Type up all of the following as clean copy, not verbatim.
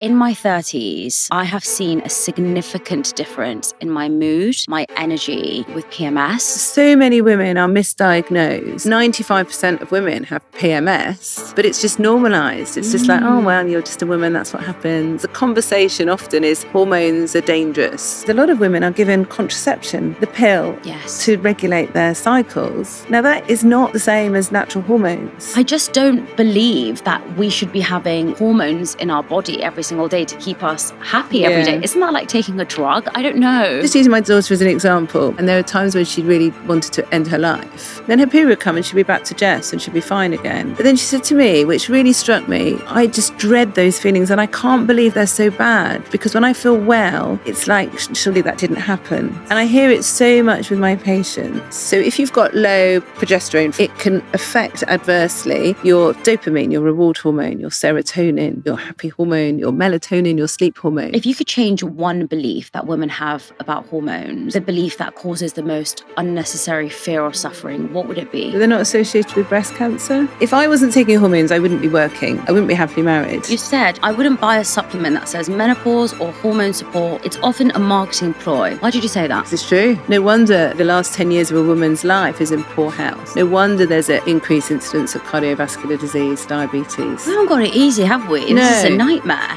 In my 30s, I have seen a significant difference in my mood, my energy with PMS. So many women are misdiagnosed. 95% of women have PMS, but it's just normalized. It's just like, oh, well, you're just a woman, that's what happens. The conversation often is hormones are dangerous. A lot of women are given contraception, the pill, to regulate their cycles. Now, that is not the same as natural hormones. I just don't believe that we should be having hormones in our body every single day to keep us happy every day. Isn't that like taking a drug? I don't know. Just using my daughter as an example, and there are times when she really wanted to end her life. Then her period would come and she'd be back to Jess and she'd be fine again. But then she said to me, which really struck me, I just dread those feelings and I can't believe they're so bad, because when I feel well, it's like, surely that didn't happen. And I hear it so much with my patients. So if you've got low progesterone, it can affect adversely your dopamine, your reward hormone, your serotonin, your happy hormone, your melatonin, your sleep hormone. If you could change one belief that women have about hormones, the belief that causes the most unnecessary fear or suffering, what would it be? They're not associated with breast cancer. If I wasn't taking hormones, I wouldn't be working. I wouldn't be happily married. You said I wouldn't buy a supplement that says menopause or hormone support. It's often a marketing ploy. Why did you say that? It's true. No wonder the last 10 years of a woman's life is in poor health. No wonder there's an increased incidence of cardiovascular disease, diabetes. We haven't got it easy, have we? No. This is a nightmare.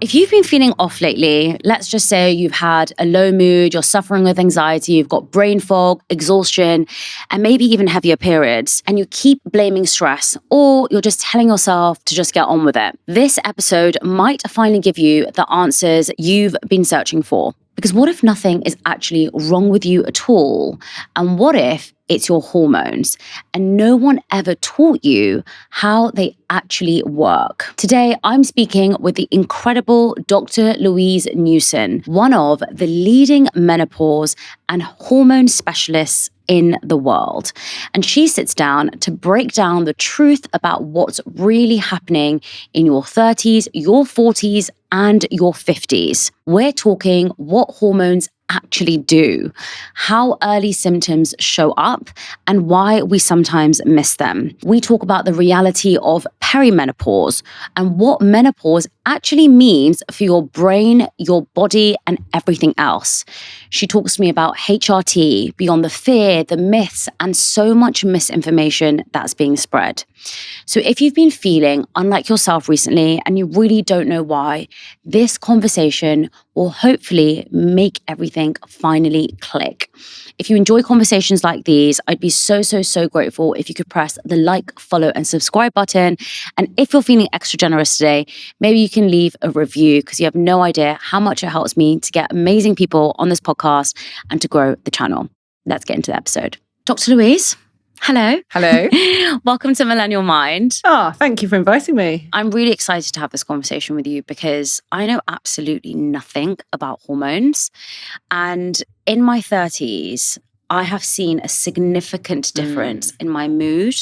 If you've been feeling off lately, let's just say you've had a low mood, you're suffering with anxiety, you've got brain fog, exhaustion, and maybe even heavier periods, and you keep blaming stress, or you're just telling yourself to just get on with it. This episode might finally give you the answers you've been searching for. Because what if nothing is actually wrong with you at all? And what if it's your hormones and no one ever taught you how they actually work? Today, I'm speaking with the incredible Dr. Louise Newson, one of the leading menopause and hormone specialists in the world. And she sits down to break down the truth about what's really happening in your 30s, your 40s, and your 50s. We're talking what hormones actually do, how early symptoms show up, and why we sometimes miss them. We talk about the reality of perimenopause and what menopause actually means for your brain, your body, and everything else. She talks to me about HRT, beyond the fear, the myths, and so much misinformation that's being spread. So if you've been feeling unlike yourself recently and you really don't know why, this conversation will hopefully make everything finally click. If you enjoy conversations like these, I'd be so grateful if you could press the like, follow, and subscribe button. And if you're feeling extra generous today, maybe you can leave a review, because you have no idea how much it helps me to get amazing people on this podcast and to grow the channel. Let's get into the episode. Dr. Louise. Hello. Hello. Welcome to Millennial Mind. Oh, thank you for inviting me. I'm really excited to have this conversation with you because I know absolutely nothing about hormones. And in my 30s, I have seen a significant difference in my mood,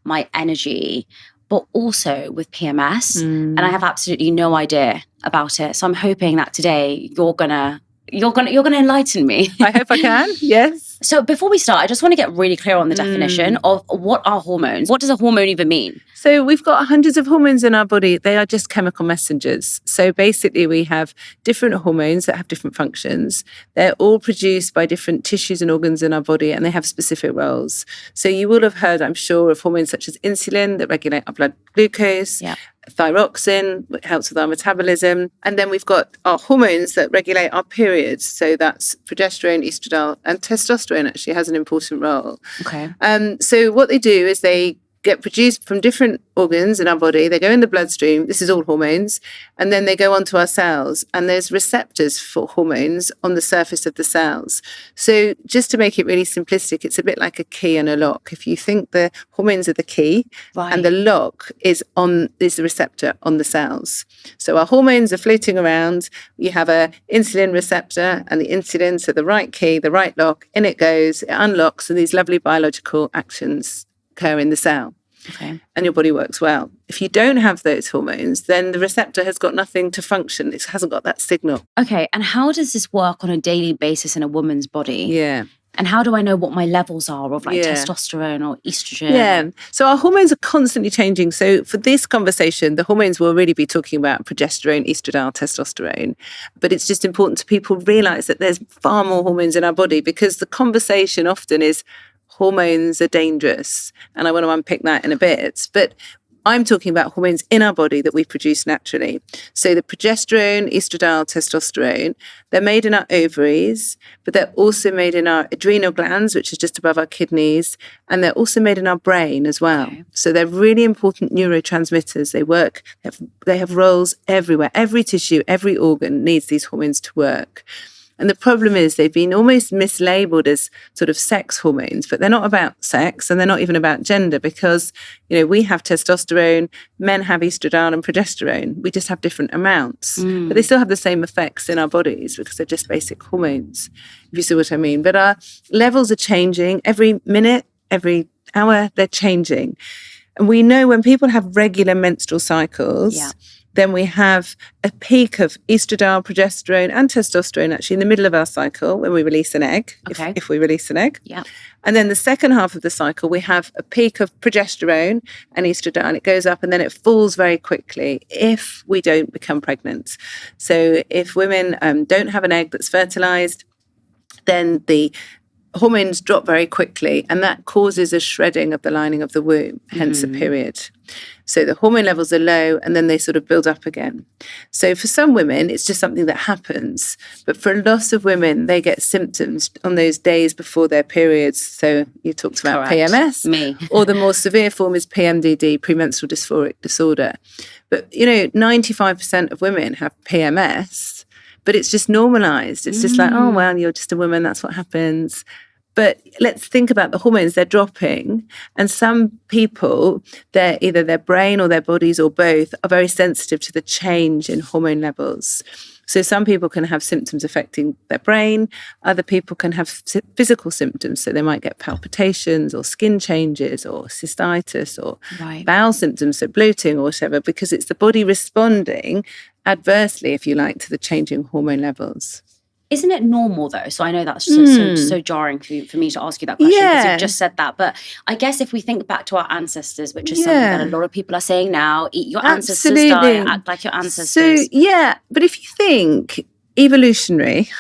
my energy, but also with PMS. And I have absolutely no idea about it. So I'm hoping that today you're gonna enlighten me. I hope I can. Yes. So before we start, I just want to get really clear on the definition of what are hormones. What does a hormone even mean? So we've got hundreds of hormones in our body. They are just chemical messengers. So basically we have different hormones that have different functions. They're all produced by different tissues and organs in our body, and they have specific roles. So you will have heard, I'm sure, of hormones such as insulin that regulate our blood glucose. Yeah. Thyroxine, which helps with our metabolism. And then we've got our hormones that regulate our periods. So that's progesterone, estradiol, and testosterone actually has an important role. Okay. So what they do is they get produced from different organs in our body. They go in the bloodstream. This is all hormones. And then they go onto our cells. And there's receptors for hormones on the surface of the cells. So just to make it really simplistic, it's a bit like a key and a lock. If you think the hormones are the key, and the lock is the receptor on the cells. So our hormones are floating around. You have a insulin receptor, and the insulin, so the right key, the right lock, in it goes, it unlocks, and these lovely biological actions occur in the cell. Okay. And your body works well. If you don't have those hormones, then the receptor has got nothing to function. It hasn't got that signal. Okay. And how does this work on a daily basis in a woman's body? Yeah. And how do I know what my levels are of like Yeah. testosterone or estrogen? Yeah. So our hormones are constantly changing. So for this conversation, the hormones will really be talking about progesterone, estradiol, testosterone. But it's just important to people realize that there's far more hormones in our body, because the conversation often is hormones are dangerous. And I want to unpick that in a bit. But I'm talking about hormones in our body that we produce naturally. So the progesterone, estradiol, testosterone, they're made in our ovaries, but they're also made in our adrenal glands, which is just above our kidneys, and they're also made in our brain as well. Okay. So they're really important neurotransmitters. They work, they have roles everywhere. Every tissue, every organ needs these hormones to work. And the problem is they've been almost mislabeled as sort of sex hormones, but they're not about sex and they're not even about gender, because, we have testosterone, men have estradiol and progesterone. We just have different amounts, but they still have the same effects in our bodies because they're just basic hormones, if you see what I mean. But our levels are changing every minute, every hour, they're changing. And we know when people have regular menstrual cycles, then we have a peak of estradiol, progesterone, and testosterone actually in the middle of our cycle when we release an egg, if we release an egg. Yeah. And then the second half of the cycle, we have a peak of progesterone and estradiol, and it goes up and then it falls very quickly if we don't become pregnant. So if women don't have an egg that's fertilized, then the hormones drop very quickly, and that causes a shredding of the lining of the womb, hence a period. So the hormone levels are low and then they sort of build up again. So for some women, it's just something that happens. But for a lot of women, they get symptoms on those days before their periods. So you talked about PMS. Me. Or the more severe form is PMDD, premenstrual dysphoric disorder. But, 95% of women have PMS, but it's just normalized. It's just like, oh, well, you're just a woman, that's what happens. But let's think about the hormones, they're dropping. And some people, they're either their brain or their bodies or both are very sensitive to the change in hormone levels. So some people can have symptoms affecting their brain. Other people can have physical symptoms. So they might get palpitations or skin changes or cystitis or bowel symptoms, so bloating or whatever, because it's the body responding adversely, if you like, to the changing hormone levels. Isn't it normal though? So I know that's so jarring for me to ask you that question because you've just said that. But I guess if we think back to our ancestors, which is something that a lot of people are saying now, eat your ancestors' diet, act like your ancestors. So, but if you think evolutionary,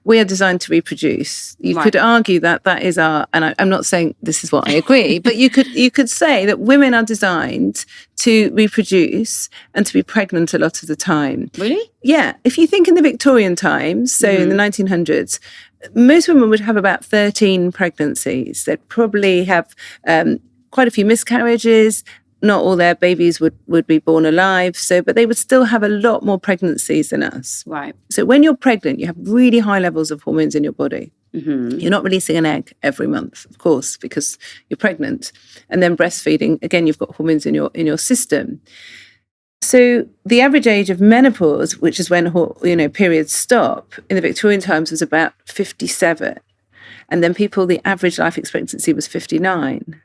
we are designed to reproduce. You could argue that is our, and I'm not saying this is what I agree, but you could say that women are designed to reproduce and to be pregnant a lot of the time. Really? Yeah. If you think in the Victorian times, so in the 1900s, most women would have about 13 pregnancies. They'd probably have quite a few miscarriages. Not all their babies would be born alive, but they would still have a lot more pregnancies than us. Right. So when you're pregnant, you have really high levels of hormones in your body. You're not releasing an egg every month, of course, because you're pregnant. And then breastfeeding, again, you've got hormones in your system. So the average age of menopause, which is when periods stop, in the Victorian times was about 57. And then the average life expectancy was 59.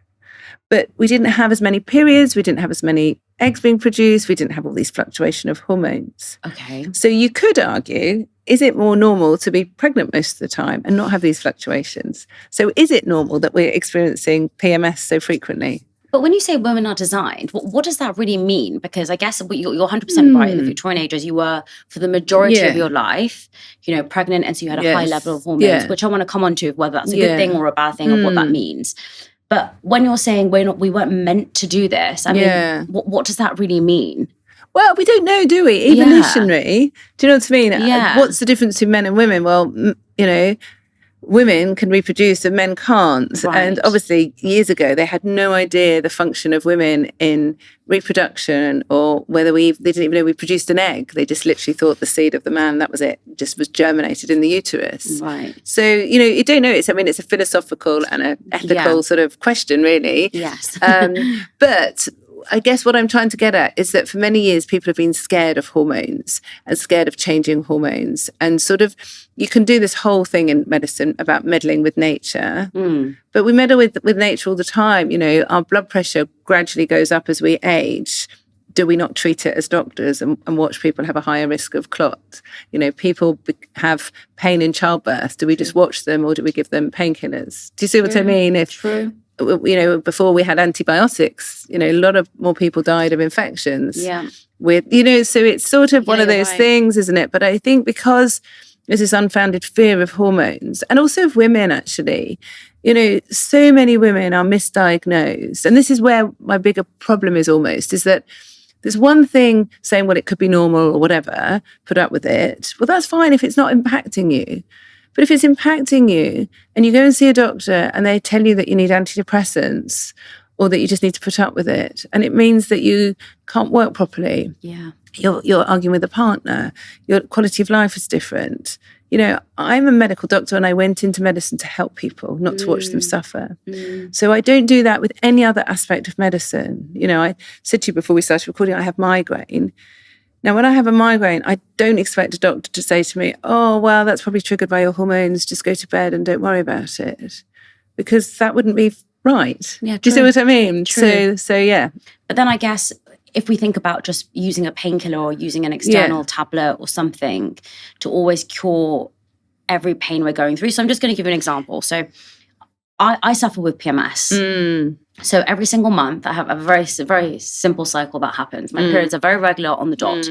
But we didn't have as many periods, we didn't have as many eggs being produced, we didn't have all these fluctuation of hormones. Okay. So you could argue, is it more normal to be pregnant most of the time and not have these fluctuations? So is it normal that we're experiencing PMS so frequently? But when you say women are designed, what does that really mean? Because I guess you're 100% right. In the Victorian age, as you were for the majority of your life, pregnant, and so you had a high level of hormones, which I want to come on to, whether that's a good thing or a bad thing or what that means. But when you're saying we weren't meant to do this, I mean, what does that really mean? Well, we don't know, do we? Evolutionary. Do you know what I mean? Yeah. What's the difference between men and women? Well, women can reproduce and men can't. Right. And obviously, years ago, they had no idea the function of women in reproduction or whether they didn't even know we produced an egg. They just literally thought the seed of the man, that was it, just was germinated in the uterus. Right. So, you don't know. It's a philosophical and an ethical sort of question, really. Yes. But I guess what I'm trying to get at is that for many years, people have been scared of hormones and scared of changing hormones. And sort of, you can do this whole thing in medicine about meddling with nature. But we meddle with nature all the time. Our blood pressure gradually goes up as we age. do we not treat it as doctors and watch people have a higher risk of clot? People have pain in childbirth. Do we just watch them, or do we give them painkillers? Do you see what I mean? True. Before we had antibiotics, a lot of more people died of infections. Yeah. So it's sort of one of those things, isn't it? But I think because there's this unfounded fear of hormones, and also of women, actually, so many women are misdiagnosed. And this is where my bigger problem is almost, is that there's one thing saying, well, it could be normal or whatever, put up with it. Well, that's fine if it's not impacting you. But if it's impacting you and you go and see a doctor and they tell you that you need antidepressants or that you just need to put up with it, and it means that you can't work properly. Yeah. You're arguing with a partner. Your quality of life is different. I'm a medical doctor and I went into medicine to help people, not to watch them suffer. So I don't do that with any other aspect of medicine. I said to you before we started recording, I have migraine. Now, when I have a migraine, I don't expect a doctor to say to me, oh, well, that's probably triggered by your hormones. Just go to bed and don't worry about it. Because that wouldn't be right. Yeah, do you see what I mean? True. So yeah. But then I guess if we think about just using a painkiller or using an external tablet or something to always cure every pain we're going through. So I'm just going to give you an example. So I suffer with PMS. So every single month I have a very, very simple cycle that happens. My periods are very regular on the dot.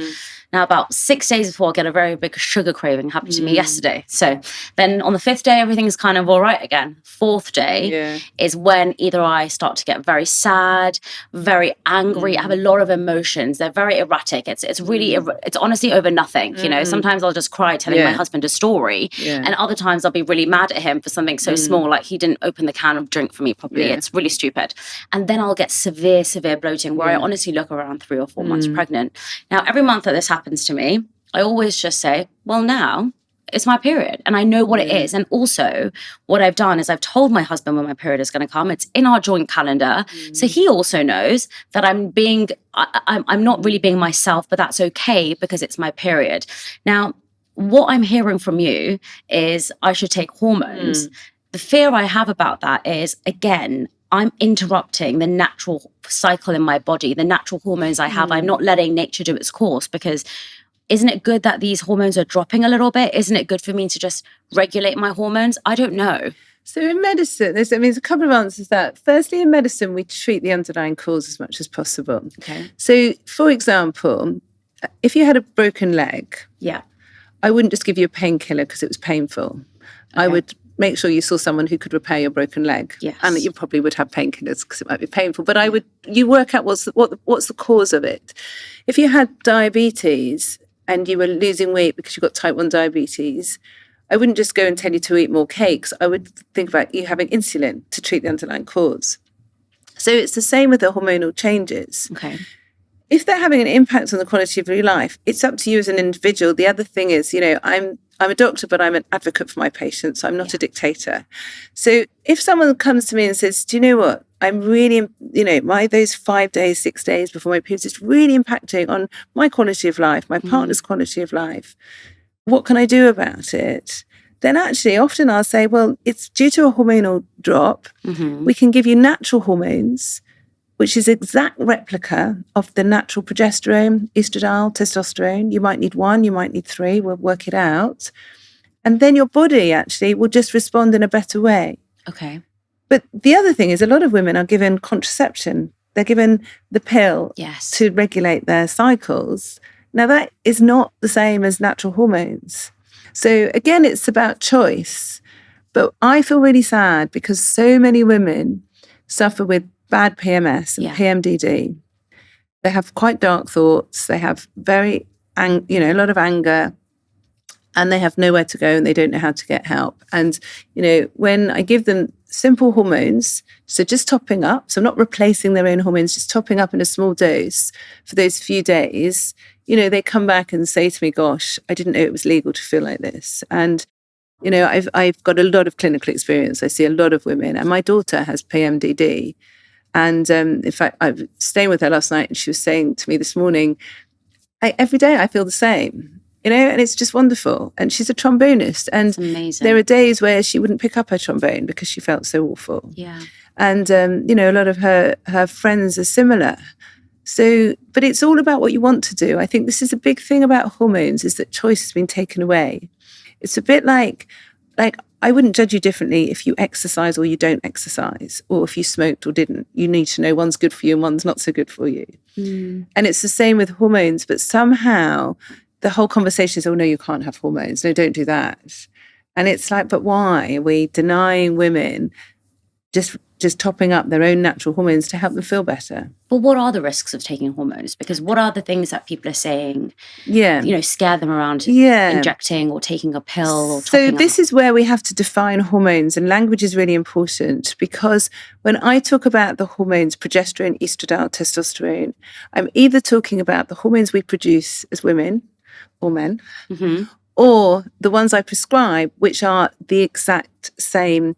Now, about 6 days before, I get a very big sugar craving. Happened to me yesterday. So then on the 5th day, everything's kind of all right again. 4th day is when either I start to get very sad, very angry. I have a lot of emotions. They're very erratic. It's really, it's honestly over nothing. Sometimes I'll just cry telling my husband a story. And other times I'll be really mad at him for something so small, like he didn't open the can of drink for me properly. It's really stupid. And then I'll get severe bloating where I honestly look around 3 or 4 months pregnant. Now, every month that this happens to me, I always just say, well, now it's my period and I know what it is. And also what I've done is I've told my husband when my period is going to come. It's in our joint calendar. So he also knows that I'm not really being myself, but that's okay because it's my period. Now, what I'm hearing from you is I should take hormones. The fear I have about that is, again, I'm interrupting the natural cycle in my body, the natural hormones I have. I'm not letting nature do its course, because isn't it good that these hormones are dropping a little bit? Isn't it good for me to just regulate my hormones? I don't know. So in medicine, there's a couple of answers to that. Firstly, in medicine, we treat the underlying cause as much as possible. Okay. So, for example, if you had a broken leg, I wouldn't just give you a painkiller because it was painful. I would make sure you saw someone who could repair your broken leg. Yes. And you probably would have painkillers because it might be painful. But you work out what's the cause of it. If you had diabetes and you were losing weight because you've got type 1 diabetes, I wouldn't just go and tell you to eat more cakes. I would think about you having insulin to treat the underlying cause. So it's the same with the hormonal changes. Okay. If they're having an impact on the quality of your life, it's up to you as an individual. The other thing is, I'm a doctor, but I'm an advocate for my patients. I'm not a dictator. So if someone comes to me and says, do you know what? I'm really, those 5 days, 6 days before my period, it's really impacting on my quality of life, my partner's quality of life. What can I do about it? Then actually, often I'll say, well, it's due to a hormonal drop. We can give you natural hormones, which is exact replica of the natural progesterone, estradiol, testosterone. You might need 1, you might need 3. We'll work it out. And then your body actually will just respond in a better way. Okay. But the other thing is a lot of women are given contraception. They're given the pill to regulate their cycles. Now, that is not the same as natural hormones. So again, it's about choice. But I feel really sad because so many women suffer with bad PMS and PMDD. They have quite dark thoughts. They have a lot of anger, and they have nowhere to go and they don't know how to get help. And, when I give them simple hormones, so just topping up, so not replacing their own hormones, just topping up in a small dose for those few days, they come back and say to me, gosh, I didn't know it was legal to feel like this. And, I've got a lot of clinical experience. I see a lot of women, and my daughter has PMDD. And in fact, I was staying with her last night and she was saying to me this morning, every day I feel the same, and it's just wonderful. And she's a trombonist. And there are days where she wouldn't pick up her trombone because she felt so awful. Yeah. And, a lot of her friends are similar. So, but it's all about what you want to do. I think this is a big thing about hormones, is that choice has been taken away. It's a bit like I wouldn't judge you differently if you exercise or you don't exercise, or if you smoked or didn't. You need to know one's good for you and one's not so good for you. And it's the same with hormones, but somehow the whole conversation is, oh no, you can't have hormones. No, don't do that. And it's like, but why are we denying women just topping up their own natural hormones to help them feel better? But what are the risks of taking hormones? Because what are the things that people are saying, scare them around injecting or taking a pill? Or so this is where we have to define hormones, and language is really important, because when I talk about the hormones, progesterone, estradiol, testosterone, I'm either talking about the hormones we produce as women or men, or the ones I prescribe, which are the exact same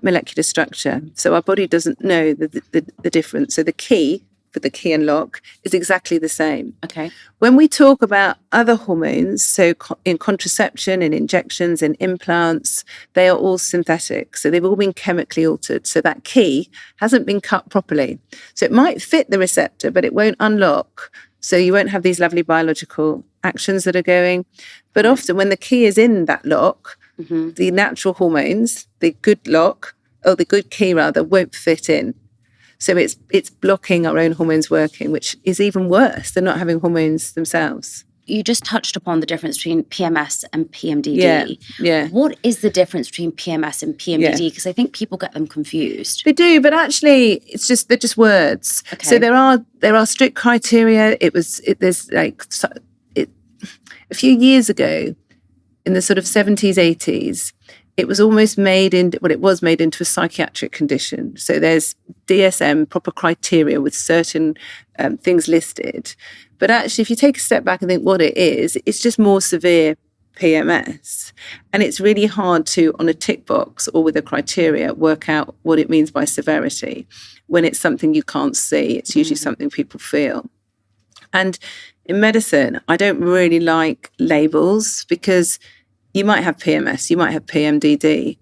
molecular structure. So our body doesn't know the difference. So the key for the key and lock is exactly the same. Okay. When we talk about other hormones, so in contraception, in injections, in implants, they are all synthetic. So they've all been chemically altered. So that key hasn't been cut properly. So it might fit the receptor, but it won't unlock. So you won't have these lovely biological actions that are going. But often when the key is in that lock, the natural hormones, the good key won't fit in. So it's blocking our own hormones working, which is even worse than not having hormones themselves. You just touched upon the difference between PMS and PMDD. Yeah. What is the difference between PMS and PMDD? Because I think people get them confused. They do, but actually, they're just words. Okay. So there are strict criteria. A few years ago, in the sort of 70s, 80s, it was made into a psychiatric condition. So there's DSM, proper criteria with certain things listed. But actually, if you take a step back and think what it is, it's just more severe PMS. And it's really hard to, on a tick box or with a criteria, work out what it means by severity. When it's something you can't see, it's usually something people feel. And in medicine, I don't really like labels, because you might have PMS, you might have PMDD.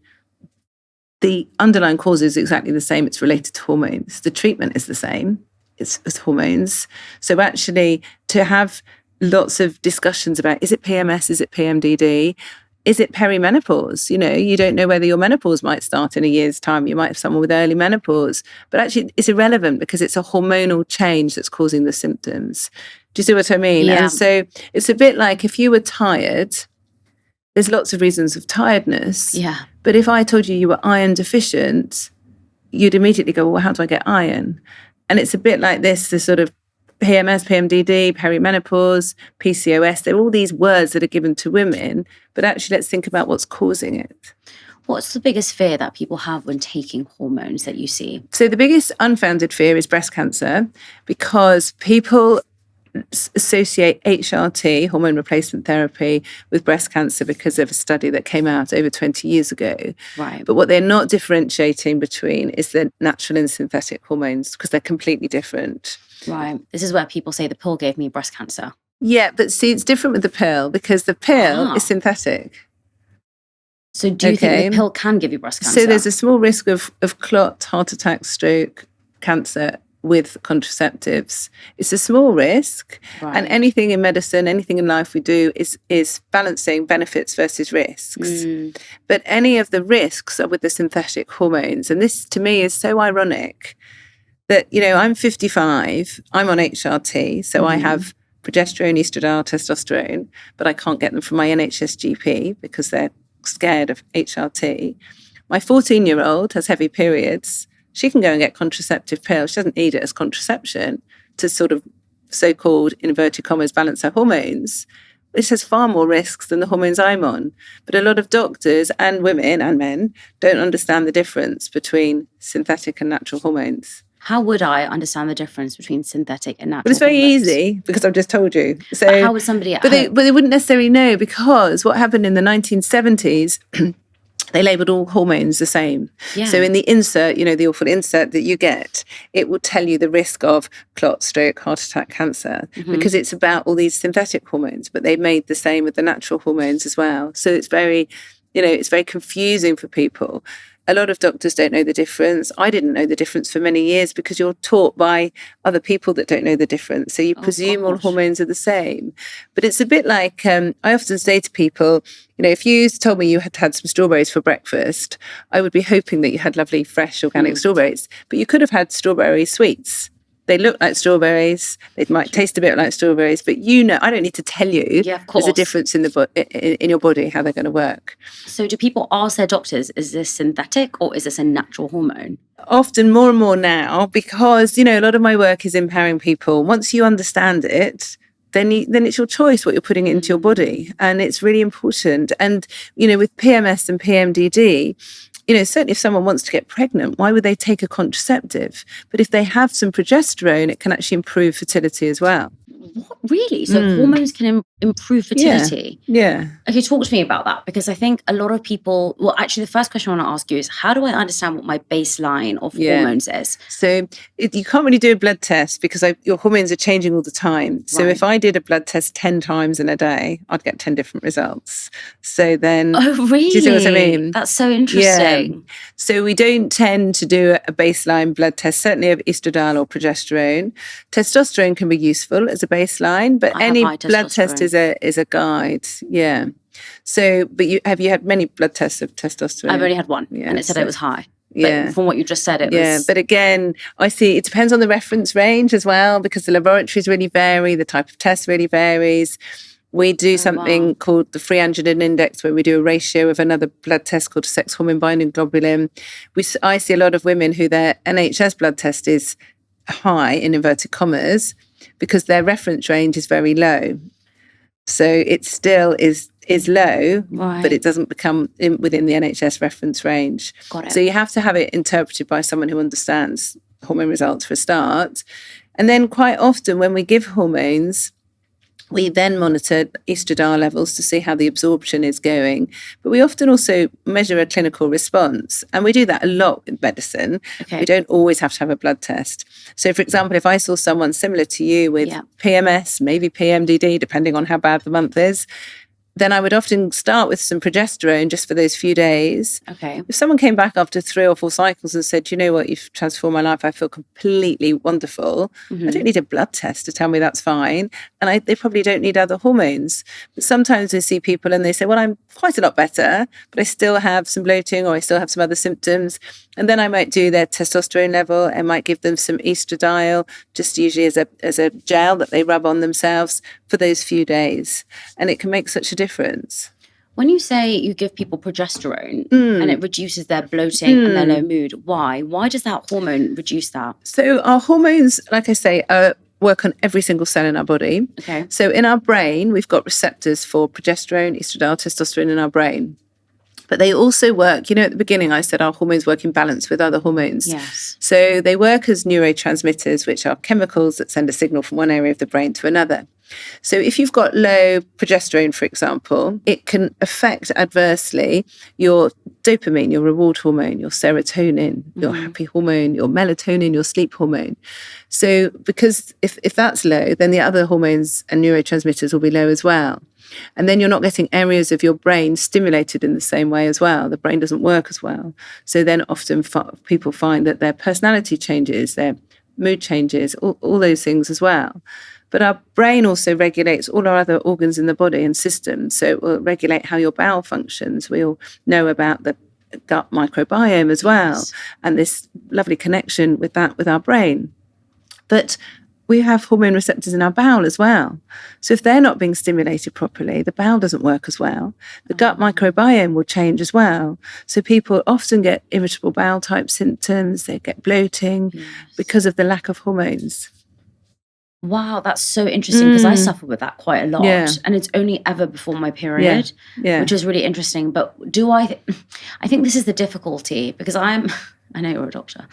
The underlying cause is exactly the same. It's related to hormones. The treatment is the same. It's hormones. So actually, to have lots of discussions about, is it PMS, is it PMDD, is it perimenopause? You don't know whether your menopause might start in a year's time. You might have someone with early menopause. But actually, it's irrelevant, because it's a hormonal change that's causing the symptoms. Do you see what I mean? Yeah. And so it's a bit like if you were tired, there's lots of reasons of tiredness. Yeah. But if I told you were iron deficient, you'd immediately go, well, how do I get iron? And it's a bit like this, the sort of PMS, PMDD, perimenopause, PCOS. They're all these words that are given to women, but actually let's think about what's causing it. What's the biggest fear that people have when taking hormones that you see? So the biggest unfounded fear is breast cancer, because people associate HRT, hormone replacement therapy, with breast cancer because of a study that came out over 20 years ago. Right. But what they're not differentiating between is the natural and synthetic hormones, because they're completely different. Right. This is where people say the pill gave me breast cancer. Yeah, but see, it's different with the pill, because the pill is synthetic. So do you think the pill can give you breast cancer? So there's a small risk of clot, heart attack, stroke, cancer with contraceptives. It's a small risk. Right. And anything in medicine, anything in life we do is balancing benefits versus risks. But any of the risks are with the synthetic hormones. And this, to me, is so ironic that, I'm 55, I'm on HRT, so I have progesterone, estradiol, testosterone, but I can't get them from my NHS GP because they're scared of HRT. My 14-year-old has heavy periods. She can go and get contraceptive pills. She doesn't need it as contraception to sort of so-called, inverted commas, balance her hormones. This has far more risks than the hormones I'm on. But a lot of doctors and women and men don't understand the difference between synthetic and natural hormones. How would I understand the difference between synthetic and natural But it's very hormones? easy, because I've just told you. So, but how would somebody but they wouldn't necessarily know, because what happened in the 1970s, they labelled all hormones the same. Yeah. So in the insert, the awful insert that you get, it will tell you the risk of clot, stroke, heart attack, cancer, because it's about all these synthetic hormones, but they made the same with the natural hormones as well. So it's very, it's very confusing for people. a lot of doctors don't know the difference. I didn't know the difference for many years because you're taught by other people that don't know the difference. So you presume all hormones are the same. But it's a bit like, I often say to people, if you told me you had had some strawberries for breakfast, I would be hoping that you had lovely, fresh, organic strawberries. But you could have had strawberry sweets. They look like strawberries. They might taste a bit like strawberries, but I don't need to tell you there's a difference in in your body, how they're going to work. So do people ask their doctors, is this synthetic or is this a natural hormone? Often more and more now, because, a lot of my work is empowering people. Once you understand it, then it's your choice what you're putting into your body. And it's really important. And, with PMS and PMDD, certainly if someone wants to get pregnant, why would they take a contraceptive? But if they have some progesterone, it can actually improve fertility as well. What, really? So hormones can improve fertility? Yeah. Okay, talk to me about that, because I think a lot of people, well, actually the first question I want to ask you is, how do I understand what my baseline of hormones is? So you can't really do a blood test because your hormones are changing all the time. So if I did a blood test 10 times in a day, I'd get 10 different results. So then... Oh, really? Do you see what I mean? That's so interesting. Yeah. So we don't tend to do a baseline blood test, certainly of estradiol or progesterone. Testosterone can be useful as a baseline, but any blood test is a guide. Yeah. So, but have you had many blood tests of testosterone? I've only had one, and it said it was high. Yeah. But from what you just said, it was... Yeah, but again, I see it depends on the reference range as well, because the laboratories really vary, the type of test really varies. We do something called the free androgen index, where we do a ratio of another blood test called sex hormone binding globulin. I see a lot of women who their NHS blood test is high, in inverted commas, because their reference range is very low. So it still is low, but it doesn't become within the NHS reference range. Got it. So you have to have it interpreted by someone who understands hormone results for a start. And then quite often when we give hormones, we then monitor estradiol levels to see how the absorption is going. But we often also measure a clinical response. And we do that a lot with medicine. Okay. We don't always have to have a blood test. So, for example, if I saw someone similar to you with PMS, maybe PMDD, depending on how bad the month is, then I would often start with some progesterone just for those few days. Okay. If someone came back after 3 or 4 cycles and said, you know what, you've transformed my life, I feel completely wonderful, I don't need a blood test to tell me that's fine. And they probably don't need other hormones. But sometimes I see people and they say, well, I'm quite a lot better, but I still have some bloating or I still have some other symptoms. And then I might do their testosterone level. I might give them some estradiol, just usually as a gel that they rub on themselves for those few days. And it can make such a difference. When you say you give people progesterone and it reduces their bloating and their low mood, why? Why does that hormone reduce that? So our hormones, like I say, work on every single cell in our body. Okay. So in our brain, we've got receptors for progesterone, estradiol, testosterone in our brain. But they also work, at the beginning I said our hormones work in balance with other hormones. Yes. So they work as neurotransmitters, which are chemicals that send a signal from one area of the brain to another. So if you've got low progesterone, for example, it can affect adversely your dopamine, your reward hormone, your serotonin, your happy hormone, your melatonin, your sleep hormone. So because if that's low, then the other hormones and neurotransmitters will be low as well. And then you're not getting areas of your brain stimulated in the same way as well. The brain doesn't work as well. So then often people find that their personality changes, their mood changes, all those things as well. But our brain also regulates all our other organs in the body and systems. So it will regulate how your bowel functions. We'll know about the gut microbiome as well, and this lovely connection with our brain. But we have hormone receptors in our bowel as well. So if they're not being stimulated properly, the bowel doesn't work as well. The gut microbiome will change as well. So people often get irritable bowel type symptoms, they get bloating because of the lack of hormones. Wow, that's so interesting, because I suffer with that quite a lot. Yeah. And it's only ever before my period, which is really interesting. But I think this is the difficulty, because I know you're a doctor.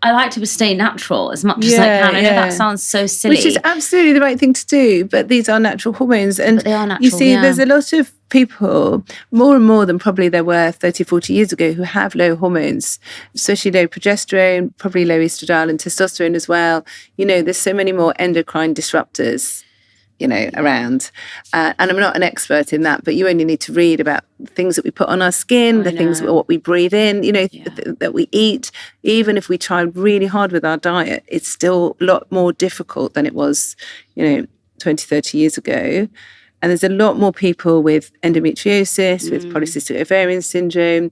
I like to stay natural as much as I can. I know that sounds so silly. Which is absolutely the right thing to do, but these are natural hormones. And but they are natural, you see, there's a lot of people, more and more than probably there were 30, 40 years ago, who have low hormones, especially low progesterone, probably low estradiol and testosterone as well. There's so many more endocrine disruptors. around. And I'm not an expert in that, but you only need to read about things that we put on our skin, what we breathe in, that we eat. Even if we try really hard with our diet, it's still a lot more difficult than it was, 20, 30 years ago. And there's a lot more people with endometriosis, with polycystic ovarian syndrome.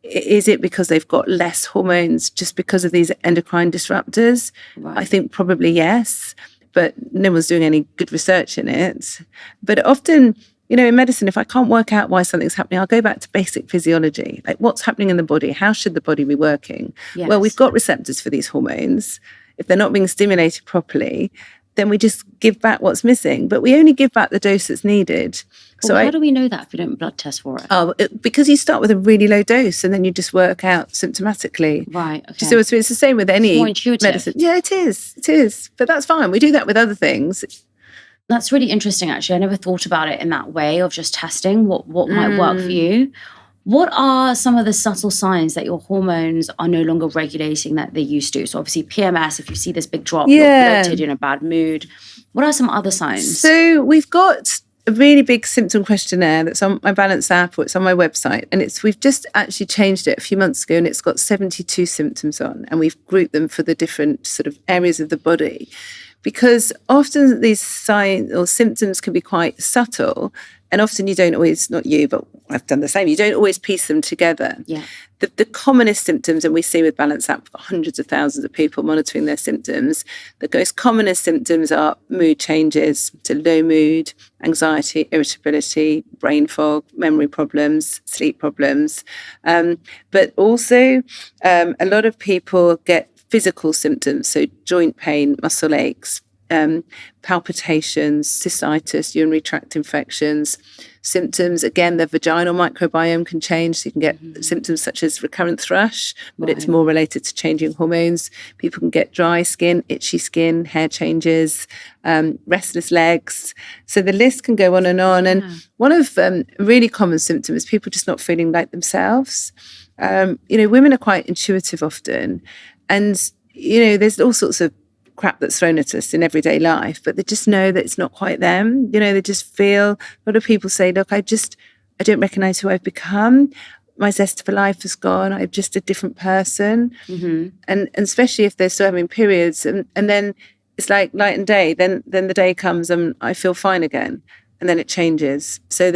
Is it because they've got less hormones just because of these endocrine disruptors? Right. I think probably yes, but no one's doing any good research in it. But often, in medicine, if I can't work out why something's happening, I'll go back to basic physiology. Like, what's happening in the body? How should the body be working? Yes. Well, we've got receptors for these hormones. If they're not being stimulated properly, then we just give back what's missing. But we only give back the dose that's needed. So how do we know that if we don't blood test for it? Because you start with a really low dose and then you just work out symptomatically. Right, okay. So it's the same with any medicine. Yeah, it is. But that's fine. We do that with other things. That's really interesting, actually. I never thought about it in that way of just testing what might work for you. What are some of the subtle signs that your hormones are no longer regulating that they used to? So obviously PMS, if you see this big drop, you're bloated, you're in a bad mood. What are some other signs? So we've got a really big symptom questionnaire that's on my Balance app, or it's on my website. And we've just actually changed it a few months ago, and it's got 72 symptoms on. And we've grouped them for the different sort of areas of the body. Because often these signs or symptoms can be quite subtle, and often you don't always, not you, but I've done the same, you don't always piece them together. Yeah. The commonest symptoms, and we see with Balance App, we've got hundreds of thousands of people monitoring their symptoms. The most commonest symptoms are mood changes, so low mood, anxiety, irritability, brain fog, memory problems, sleep problems. But also a lot of people get physical symptoms, so joint pain, muscle aches, palpitations, cystitis, urinary tract infections. Symptoms, again, the vaginal microbiome can change. So you can get symptoms such as recurrent thrush, but it's more related to changing hormones. People can get dry skin, itchy skin, hair changes, restless legs. So the list can go on. And one of really common symptoms is people just not feeling like themselves. Women are quite intuitive often. And, there's all sorts of crap that's thrown at us in everyday life, but they just know that it's not quite them. They just feel, a lot of people say, look, I don't recognize who I've become. My zest for life has gone. I'm just a different person. Mm-hmm. And especially if they're still having periods and then it's like night and day, then the day comes and I feel fine again. And then it changes. So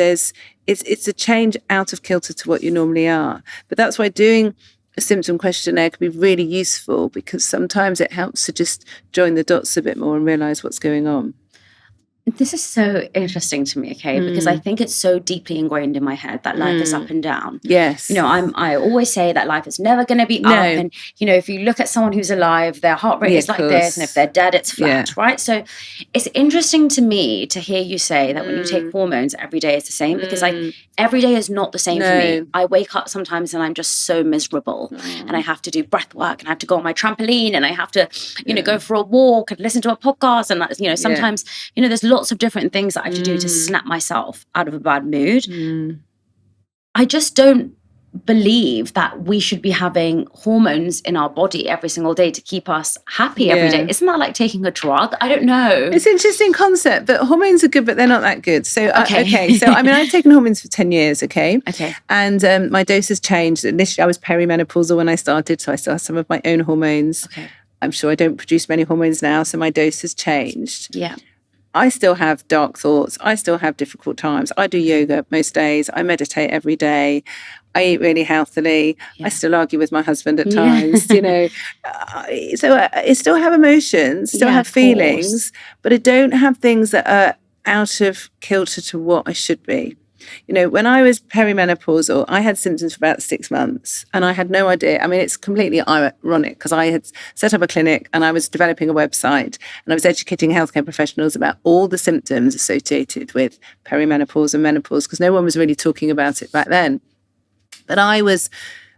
it's a change out of kilter to what you normally are. But that's why doing a symptom questionnaire can be really useful, because sometimes it helps to just join the dots a bit more and realize what's going on. This is so interesting to me, okay, because I think it's so deeply ingrained in my head that life is up and down. Yes. I always say that life is never going to be up. And, if you look at someone who's alive, their heart rate is like this. And if they're dead, it's flat, right? So it's interesting to me to hear you say that when you take hormones, every day is the same, because every day is not the same for me. I wake up sometimes and I'm just so miserable and I have to do breath work and I have to go on my trampoline and I have to, go for a walk and listen to a podcast. And, sometimes, there's lots of different things that I have to do to snap myself out of a bad mood. I just don't believe that we should be having hormones in our body every single day to keep us happy every day. Isn't that like taking a drug? I don't know. It's an interesting concept, but hormones are good, but they're not that good. So, So, I've taken hormones for 10 years, okay? And my dose has changed. Initially, I was perimenopausal when I started, so I still have some of my own hormones. I'm sure I don't produce many hormones now, so my dose has changed. I still have dark thoughts. I still have difficult times. I do yoga most days. I meditate every day. I eat really healthily. I still argue with my husband at times, So I still have emotions, still have feelings, but I don't have things that are out of kilter to what I should be. When I was perimenopausal, I had symptoms for about 6 months and I had no idea. I mean, it's completely ironic because I had set up a clinic and I was developing a website and I was educating healthcare professionals about all the symptoms associated with perimenopause and menopause, because no one was really talking about it back then. But I was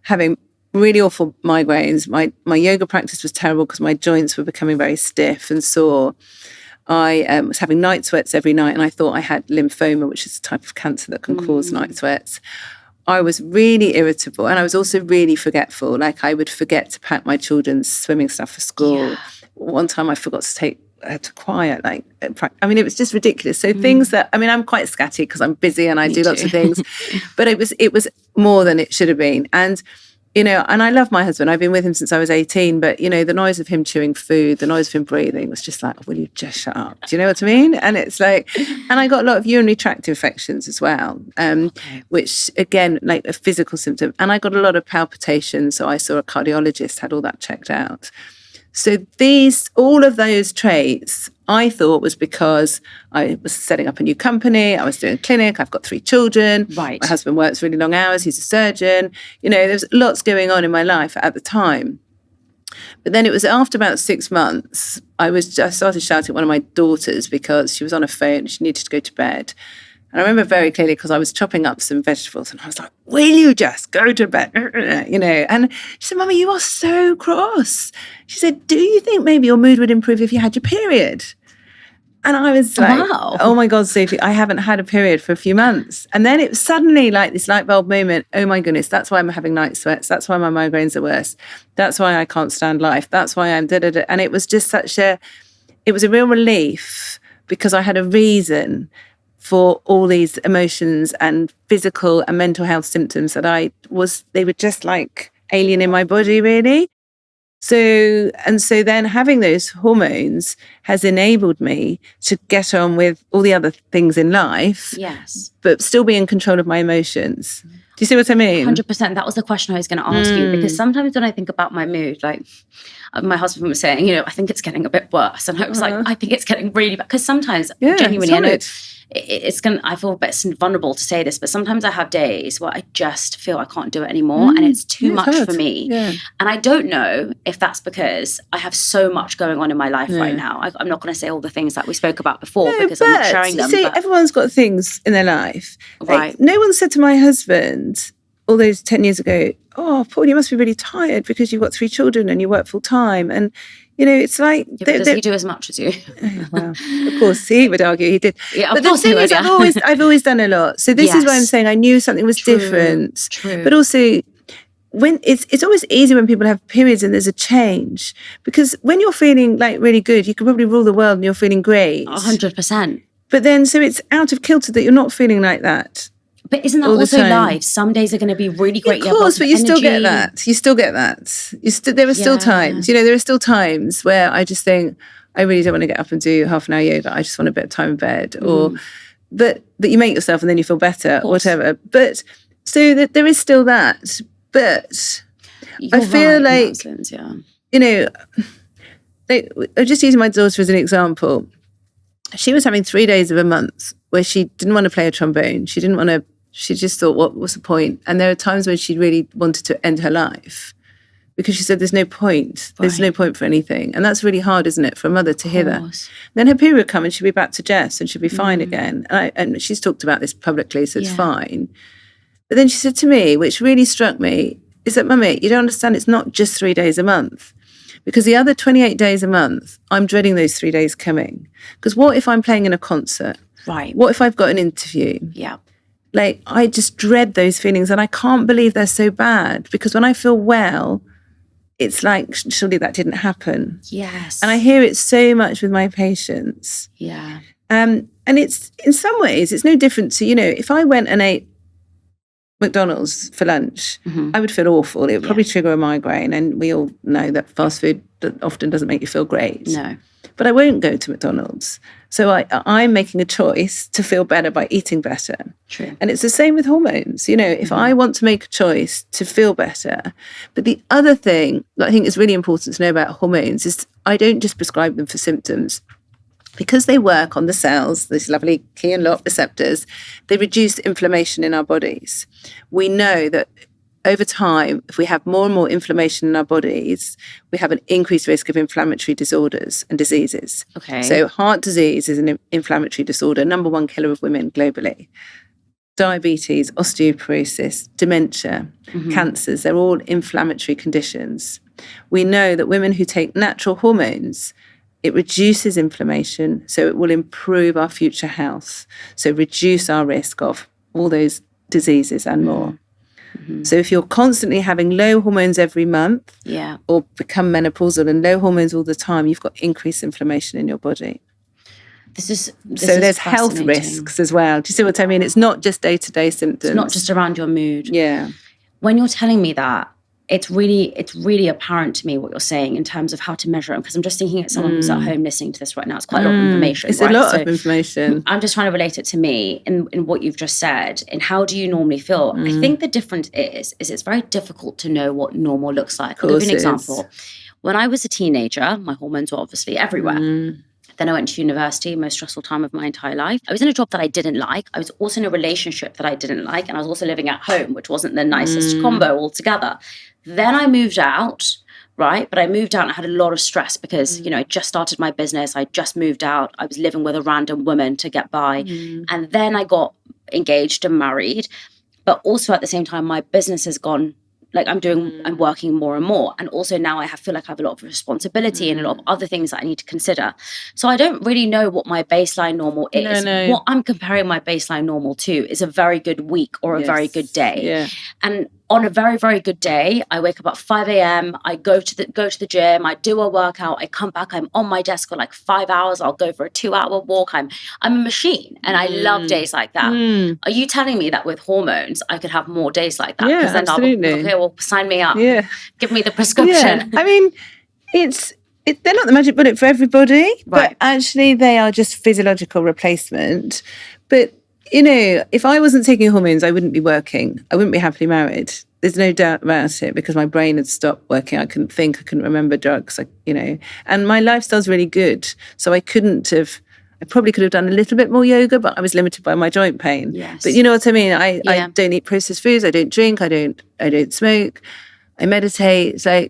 having really awful migraines. My yoga practice was terrible because my joints were becoming very stiff and sore. I was having night sweats every night and I thought I had lymphoma, which is a type of cancer that can cause night sweats. I was really irritable and I was also really forgetful. Like I would forget to pack my children's swimming stuff for school. One time I forgot to take to quiet. Like, I mean, it was just ridiculous. So things that, I mean, I'm quite scatty because I'm busy and I do lots of things, but it was more than it should have been. And, you know, and I love my husband. I've been with him since I was 18, but, you know, the noise of him chewing food, the noise of him breathing was just like, will you just shut up? Do you know what I mean? And it's like, and I got a lot of urinary tract infections as well, which again, like a physical symptom. And I got a lot of palpitations. So I saw a cardiologist, had all that checked out. So all of those traits, I thought was because I was setting up a new company, I was doing a clinic, I've got 3 children, Right. My husband works really long hours, he's a surgeon, you know, there's lots going on in my life at the time. But then it was after about 6 months, I started shouting at one of my daughters because she was on her phone, she needed to go to bed. And I remember very clearly because I was chopping up some vegetables and I was like, will you just go to bed? You know, and she said, Mummy, you are so cross. She said, do you think maybe your mood would improve if you had your period? And I was like, wow. Oh my God, Sophie, I haven't had a period for a few months. And then it was suddenly like this light bulb moment. Oh my goodness, that's why I'm having night sweats. That's why my migraines are worse. That's why I can't stand life. That's why I'm da-da-da. And it was just it was a real relief because I had a reason for all these emotions and physical and mental health symptoms that they were just like alien in my body, really. So then having those hormones has enabled me to get on with all the other things in life. Yes. But still be in control of my emotions. Do you see what I mean? 100%. That was the question I was going to ask you, because sometimes when I think about my mood, like my husband was saying, you know, I think it's getting a bit worse. And I was like, I think it's getting really bad. Because sometimes, genuinely, I know I feel a bit vulnerable to say this, but sometimes I have days where I just feel I can't do it anymore and it's too much for me. Yeah. And I don't know if that's because I have so much going on in my life right now. I'm not going to say all the things that we spoke about before because I'm not sharing them. See, everyone's got things in their life. Right. Like, no one said to my husband all those 10 years ago, oh, Paul, you must be really tired because you've got 3 children and you work full time. And, you know, it's like... does he do as much as you? Well, of course, he would argue he did. Yeah, but the thing is, I've always done a lot. So this is why I'm saying I knew something was different. True. But also, when it's always easy when people have periods and there's a change. Because when you're feeling like really good, you can probably rule the world and you're feeling great. 100%. But then, so it's out of kilter that you're not feeling like that. But isn't that also life? Some days are going to be really great. Of course, but you still get that. You still get that. There are still times, you know, there are still times where I just think, I really don't want to get up and do half an hour yoga. I just want a bit of time in bed. But you make yourself and then you feel better or whatever. But so that there is still that. But I feel like, you know, I'm just using my daughter as an example. She was having 3 days of a month where she didn't want to play a trombone. She just thought, what was the point? And there are times when she really wanted to end her life because she said, there's no point. There's no point for anything. And that's really hard, isn't it, for a mother to hear that? Then her period would come and she'd be back to Jess and she'd be fine again. And she's talked about this publicly, so it's fine. But then she said to me, which really struck me, is that, Mummy, you don't understand, it's not just 3 days a month. Because the other 28 days a month, I'm dreading those 3 days coming. Because what if I'm playing in a concert? Right. What if I've got an interview? Yeah. Like, I just dread those feelings and I can't believe they're so bad because when I feel well, it's like, surely that didn't happen. Yes. And I hear it so much with my patients. Yeah. And it's, in some ways, it's no different to, you know, if I went and ate McDonald's for lunch, I would feel awful. It would probably trigger a migraine. And we all know that fast food often doesn't make you feel great. No. But I won't go to McDonald's. So I'm making a choice to feel better by eating better. True. And it's the same with hormones. You know, if I want to make a choice to feel better. But the other thing that I think is really important to know about hormones is I don't just prescribe them for symptoms. Because they work on the cells, these lovely key and lock receptors, they reduce inflammation in our bodies. We know that over time, if we have more and more inflammation in our bodies, we have an increased risk of inflammatory disorders and diseases. Okay. So heart disease is an inflammatory disorder, number 1 killer of women globally. Diabetes, osteoporosis, dementia, cancers, they're all inflammatory conditions. We know that women who take natural hormones, it reduces inflammation, so it will improve our future health. So reduce our risk of all those diseases and more. So if you're constantly having low hormones every month, or become menopausal and low hormones all the time, you've got increased inflammation in your body. This so there's is health risks as well. Do you see what I mean? It's not just day-to-day symptoms. It's not just around your mood. Yeah. When you're telling me that, it's really apparent to me what you're saying in terms of how to measure it. Because I'm just thinking at someone who's at home listening to this right now. It's quite a lot of information. It's a lot of information. I'm just trying to relate it to me in what you've just said. And how do you normally feel? I think the difference is it's very difficult to know what normal looks like. I'll give you an example. When I was a teenager, my hormones were obviously everywhere. Then I went to university, most stressful time of my entire life. I was in a job that I didn't like. I was also in a relationship that I didn't like. And I was also living at home, which wasn't the nicest combo altogether. Then I moved out, right? But I moved out and I had a lot of stress because, I just started my business. I just moved out. I was living with a random woman to get by. And then I got engaged and married. But also at the same time, my business has gone, I'm working more and more. And also now feel like I have a lot of responsibility and a lot of other things that I need to consider. So I don't really know what my baseline normal is. No. What I'm comparing my baseline normal to is a very good week or a very good day. Yeah. And on a very, very good day, I wake up at 5 a.m. I go to the gym. I do a workout. I come back. I'm on my desk for 5 hours. I'll go for a 2-hour walk. I'm a machine, and I love days like that. Are you telling me that with hormones, I could have more days like that? Yeah, then absolutely. Okay, well, sign me up. Yeah, give me the prescription. Yeah. I mean, they're not the magic bullet for everybody, but actually they are just physiological replacement. But if I wasn't taking hormones, I wouldn't be working. I wouldn't be happily married. There's no doubt about it, because my brain had stopped working. I couldn't think. I couldn't remember drugs. And my lifestyle's really good. So I probably could have done a little bit more yoga, but I was limited by my joint pain. Yes. But you know what I mean? I don't eat processed foods. I don't drink. I don't smoke. I meditate. It's I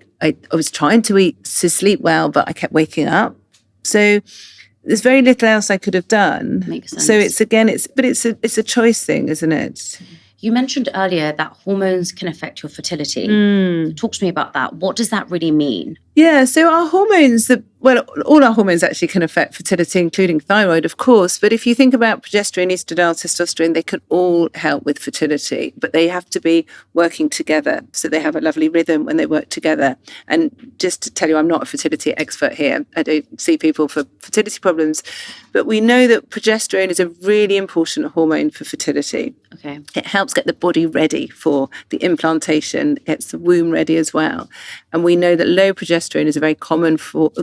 was trying to sleep well, but I kept waking up. So there's very little else I could have done. Makes sense. So it's a choice thing, isn't it? You mentioned earlier that hormones can affect your fertility. Talk to me about that. What does that really mean? Yeah, so our hormones, all our hormones actually can affect fertility, including thyroid, of course. But if you think about progesterone, estradiol, testosterone, they can all help with fertility, but they have to be working together. So they have a lovely rhythm when they work together. And just to tell you, I'm not a fertility expert here. I don't see people for fertility problems. But we know that progesterone is a really important hormone for fertility. Okay. It helps get the body ready for the implantation, gets the womb ready as well. And we know that low progesterone is a very common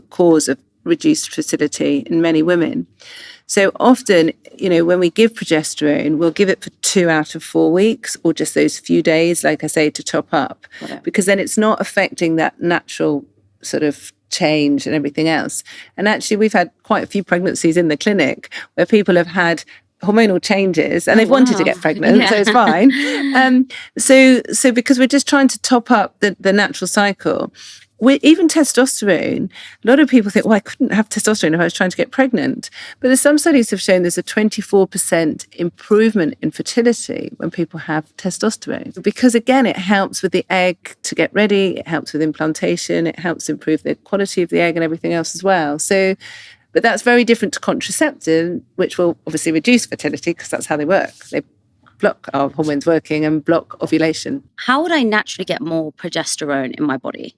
cause of reduced fertility in many women. So often, when we give progesterone, we'll give it for 2 out of 4 weeks, or just those few days, like I say, to top up, because then it's not affecting that natural sort of change and everything else. And actually, we've had quite a few pregnancies in the clinic where people have had hormonal changes and they've wanted to get pregnant, so it's fine. So because we're just trying to top up the natural cycle. Even testosterone, a lot of people think, I couldn't have testosterone if I was trying to get pregnant. But there's some studies have shown there's a 24% improvement in fertility when people have testosterone. Because again, it helps with the egg to get ready, it helps with implantation, it helps improve the quality of the egg and everything else as well. But that's very different to contraceptive, which will obviously reduce fertility because that's how they work. They block our hormones working and block ovulation. How would I naturally get more progesterone in my body?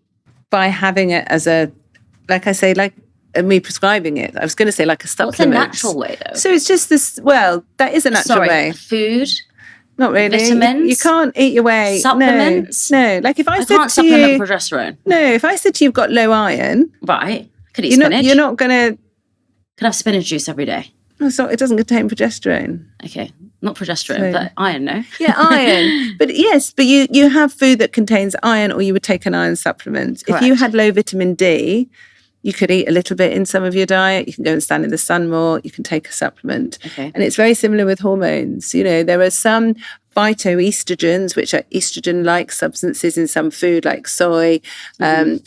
By having it as me prescribing it. I was going to say like a supplement. What's a natural way though? So it's just this, that is a natural way. Food? Not really. Vitamins? You can't eat your way. Supplements? No. Like if I said can't to you... supplement progesterone. No, if I said to you you've got low iron... Right. Could eat spinach. You're not going to... Could have spinach juice every day. No, so it doesn't contain progesterone. Okay. Not progesterone, but iron, no? Yeah, iron. But you have food that contains iron, or you would take an iron supplement. Correct. If you had low vitamin D, you could eat a little bit in some of your diet. You can go and stand in the sun more. You can take a supplement. Okay. And it's very similar with hormones. There are some phytoestrogens, which are estrogen-like substances in some food, like soy, and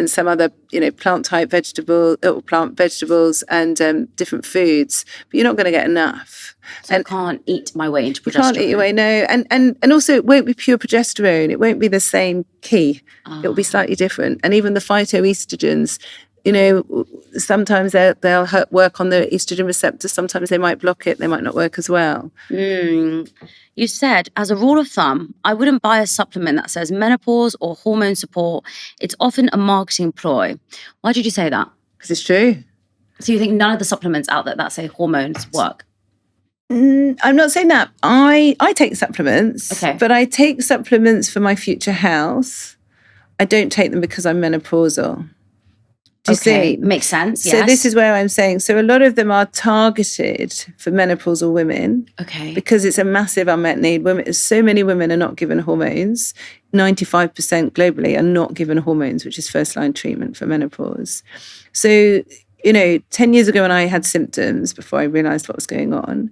some other, plant vegetables and different foods. But you're not going to get enough. So I can't eat my way into progesterone. You can't eat your way, no. And also it won't be pure progesterone. It won't be the same key. It will be slightly different. And even the phytoestrogens, sometimes they'll work on the estrogen receptor. Sometimes they might block it. They might not work as well. You said, as a rule of thumb, I wouldn't buy a supplement that says menopause or hormone support. It's often a marketing ploy. Why did you say that? Because it's true. So you think none of the supplements out there that say hormones work? I'm not saying that. I take supplements, Okay. but I take supplements for my future health. I don't take them because I'm menopausal. Do you see? Makes sense, yes. So this is where I'm saying, so a lot of them are targeted for menopausal women. Okay. Because it's a massive unmet need. So many women are not given hormones. 95% globally are not given hormones, which is first-line treatment for menopause. So, 10 years ago when I had symptoms, before I realised what was going on,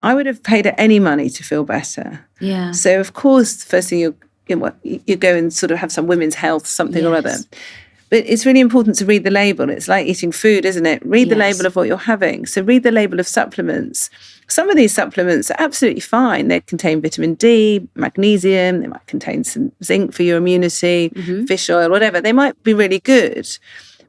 I would have paid any money to feel better. Yeah. So, of course, the first thing you go and sort of have some women's health, something or other. But it's really important to read the label. It's like eating food, isn't it? Read the label of what you're having. So read the label of supplements. Some of these supplements are absolutely fine. They contain vitamin D, magnesium. They might contain some zinc for your immunity, fish oil, whatever. They might be really good.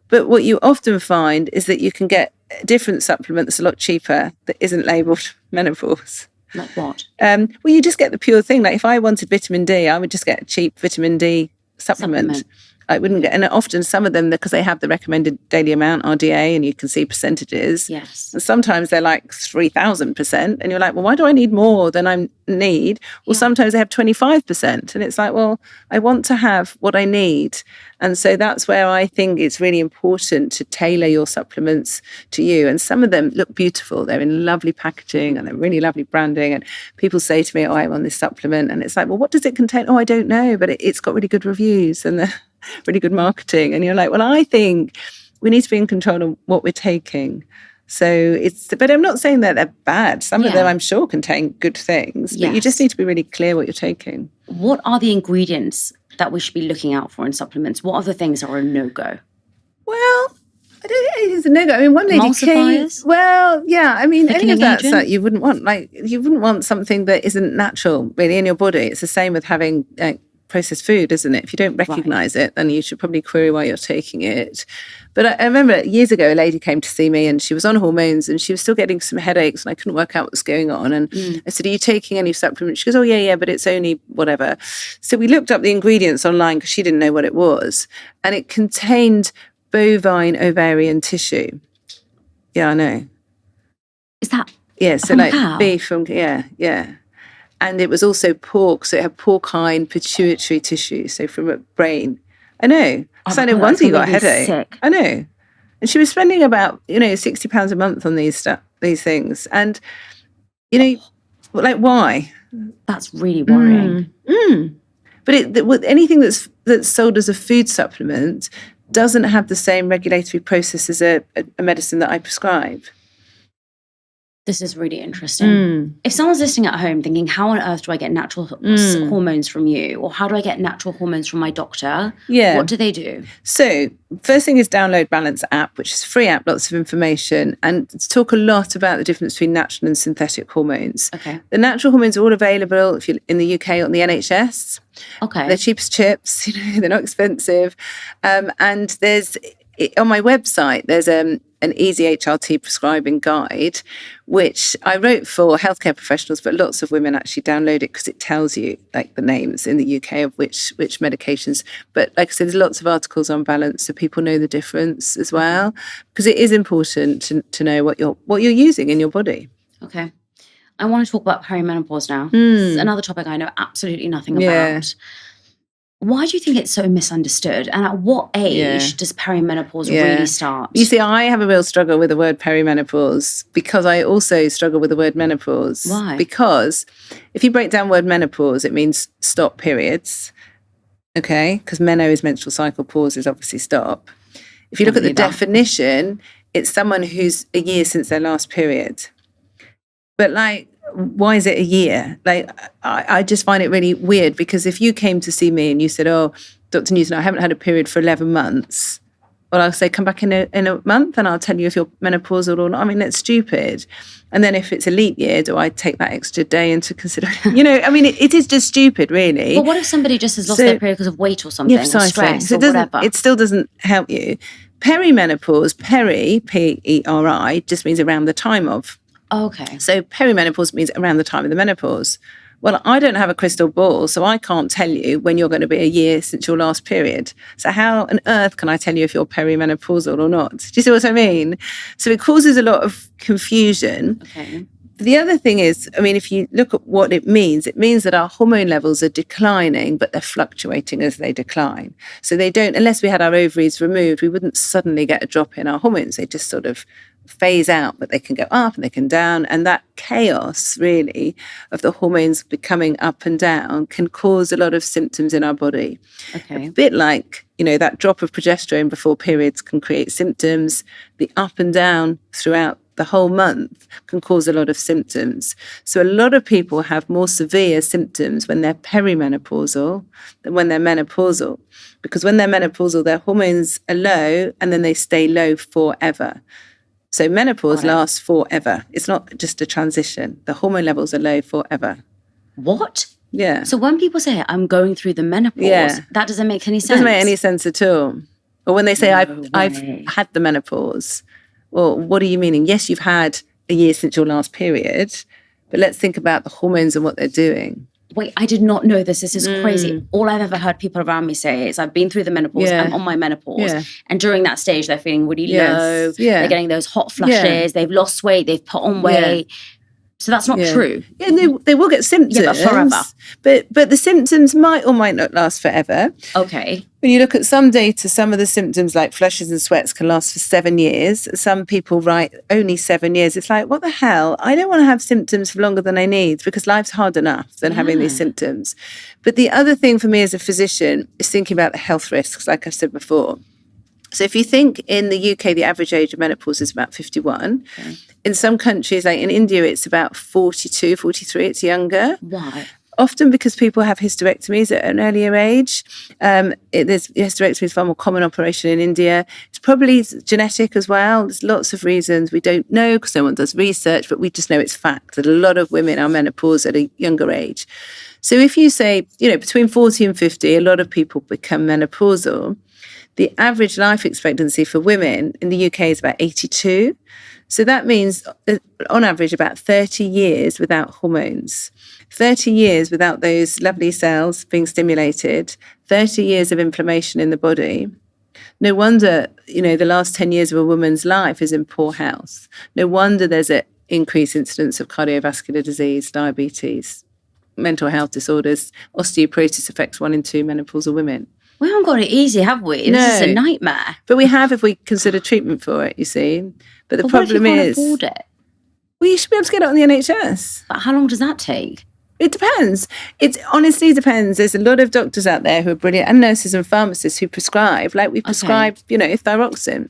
But what you often find is that you can get a different supplement that's a lot cheaper that isn't labelled menopause. Like what? Well, you just get the pure thing. Like if I wanted vitamin D, I would just get a cheap vitamin D supplement. I wouldn't get, and often some of them, because they have the recommended daily amount, RDA, and you can see percentages. Yes. And sometimes they're like 3,000%. And you're like, well, why do I need more than I need? Well, sometimes they have 25%. And it's like, well, I want to have what I need. And so that's where I think it's really important to tailor your supplements to you. And some of them look beautiful. They're in lovely packaging and they're really lovely branding. And people say to me, oh, I'm on this supplement. And it's like, well, what does it contain? Oh, I don't know, but it's got really good reviews and they're really good marketing. And you're like, well, I think we need to be in control of what we're taking. So but I'm not saying that they're bad. Some of them I'm sure contain good things, but you just need to be really clear what you're taking. What are the ingredients that we should be looking out for in supplements? What are the things that are a no-go? Well, I don't think it's a no-go. I mean, one lady Emulsifiers? Any of that stuff you wouldn't want. Like, you wouldn't want something that isn't natural, really, in your body. It's the same with having processed food, isn't it? If you don't recognise it, then you should probably query why you're taking it. But I remember years ago, a lady came to see me and she was on hormones and she was still getting some headaches and I couldn't work out what was going on. And I said, are you taking any supplements? She goes, oh, yeah, but it's only whatever. So we looked up the ingredients online because she didn't know what it was. And it contained bovine ovarian tissue. Yeah, I know. Is that so like cow? Beef from, yeah. And it was also pork, so it had porcine pituitary tissue, so from a brain. I know. So I know once you got a headache. Sick. I know. And she was spending about, £60 a month on these things. And, like, why? That's really worrying. But anything that's sold as a food supplement doesn't have the same regulatory process as a medicine that I prescribe. This is really interesting. If someone's listening at home thinking, how on earth do I get natural hormones from you? Or how do I get natural hormones from my doctor? What do they do? So first thing is download Balance app, which is a free app, lots of information. And talk a lot about the difference between natural and synthetic hormones. Okay. The natural hormones are all available if you're in the UK on the NHS. Okay. They're cheap as chips, they're not expensive. And there's, on my website, there's an easy HRT prescribing guide, which I wrote for healthcare professionals, but lots of women actually download it because it tells you like the names in the UK of which medications. But like I said, there's lots of articles on Balance so people know the difference as well, because it is important to know what you're using in your body. Okay. I want to talk about perimenopause now. It's another topic I know absolutely nothing about. Why do you think it's so misunderstood? And at what age does perimenopause really start? You see, I have a real struggle with the word perimenopause because I also struggle with the word menopause. Why? Because if you break down word menopause, it means stop periods. Okay? Because meno is menstrual cycle, pause is obviously stop. If you look at the definition, it's someone who's a year since their last period. But like, why is it a year? Like, I just find it really weird because if you came to see me and you said, oh, Dr. Newson, I haven't had a period for 11 months, Or I'll say, come back in a month and I'll tell you if you're menopausal or not. I mean, that's stupid. And then if it's a leap year, do I take that extra day into consideration? I mean, it is just stupid, really. But what if somebody just has lost their period because of weight or something, or stress, or whatever? It still doesn't help you. Perimenopause, P-E-R-I, just means around the time of. Okay. So perimenopause means around the time of the menopause. Well, I don't have a crystal ball, so I can't tell you when you're going to be a year since your last period. So how on earth can I tell you if you're perimenopausal or not? Do you see what I mean? So it causes a lot of confusion. Okay. The other thing is, I mean, if you look at what it means that our hormone levels are declining, but they're fluctuating as they decline. So they don't, unless we had our ovaries removed, we wouldn't suddenly get a drop in our hormones. They just sort of phase out, but they can go up and they can down. And that chaos, really, of the hormones becoming up and down can cause a lot of symptoms in our body. Okay. A bit like, that drop of progesterone before periods can create symptoms. The up and down throughout the whole month can cause a lot of symptoms. So a lot of people have more severe symptoms when they're perimenopausal than when they're menopausal. Because when they're menopausal, their hormones are low and then they stay low forever. So menopause lasts forever. It's not just a transition. The hormone levels are low forever. What? Yeah. So when people say, I'm going through the menopause, that doesn't make any sense. It doesn't make any sense at all. Or when they say, I've had the menopause, well, what are you meaning? Yes, you've had a year since your last period, but let's think about the hormones and what they're doing. Wait, I did not know this. This is crazy. All I've ever heard people around me say is, I've been through the menopause, I'm on my menopause. And during that stage, they're feeling really low. They're getting those hot flushes. They've lost weight. They've put on weight. So that's not true. Yeah, they will get symptoms. Yeah, but forever. But the symptoms might or might not last forever. Okay. When you look at some data, some of the symptoms like flushes and sweats can last for 7 years. Some people write only 7 years. It's like, what the hell? I don't want to have symptoms for longer than I need because life's hard enough than having these symptoms. But the other thing for me as a physician is thinking about the health risks, like I said before. So if you think in the UK, the average age of menopause is about 51. Okay. In some countries, like in India, it's about 42, 43. It's younger. Why? Often because people have hysterectomies at an earlier age. Hysterectomy is far more common operation in India. It's probably genetic as well. There's lots of reasons. We don't know because no one does research, but we just know it's fact that a lot of women are menopause at a younger age. So if you say, between 40 and 50, a lot of people become menopausal. The average life expectancy for women in the UK is about 82. So that means, on average, about 30 years without hormones, 30 years without those lovely cells being stimulated, 30 years of inflammation in the body. No wonder, the last 10 years of a woman's life is in poor health. No wonder there's an increased incidence of cardiovascular disease, diabetes, mental health disorders. Osteoporosis affects 1 in 2 menopausal women. We haven't got it easy, have we? No. This is a nightmare. But we have if we consider treatment for it, you see. But the problem what if you can't is, afford it? Well, you should be able to get it on the NHS. But how long does that take? It depends. It honestly depends. There's a lot of doctors out there who are brilliant, and nurses and pharmacists who prescribe, like we prescribe, thyroxine.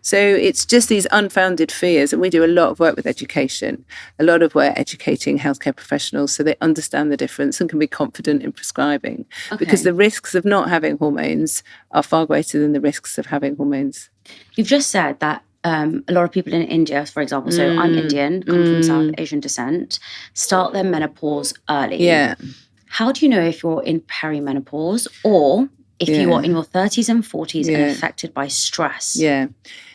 So it's just these unfounded fears. And we do a lot of work with education, a lot of work educating healthcare professionals so they understand the difference and can be confident in prescribing. Because the risks of not having hormones are far greater than the risks of having hormones. You've just said that a lot of people in India, for example, so I'm Indian, come from South Asian descent, start their menopause early. Yeah. How do you know if you're in perimenopause or if you are in your 30s and 40s and affected by stress? Yeah.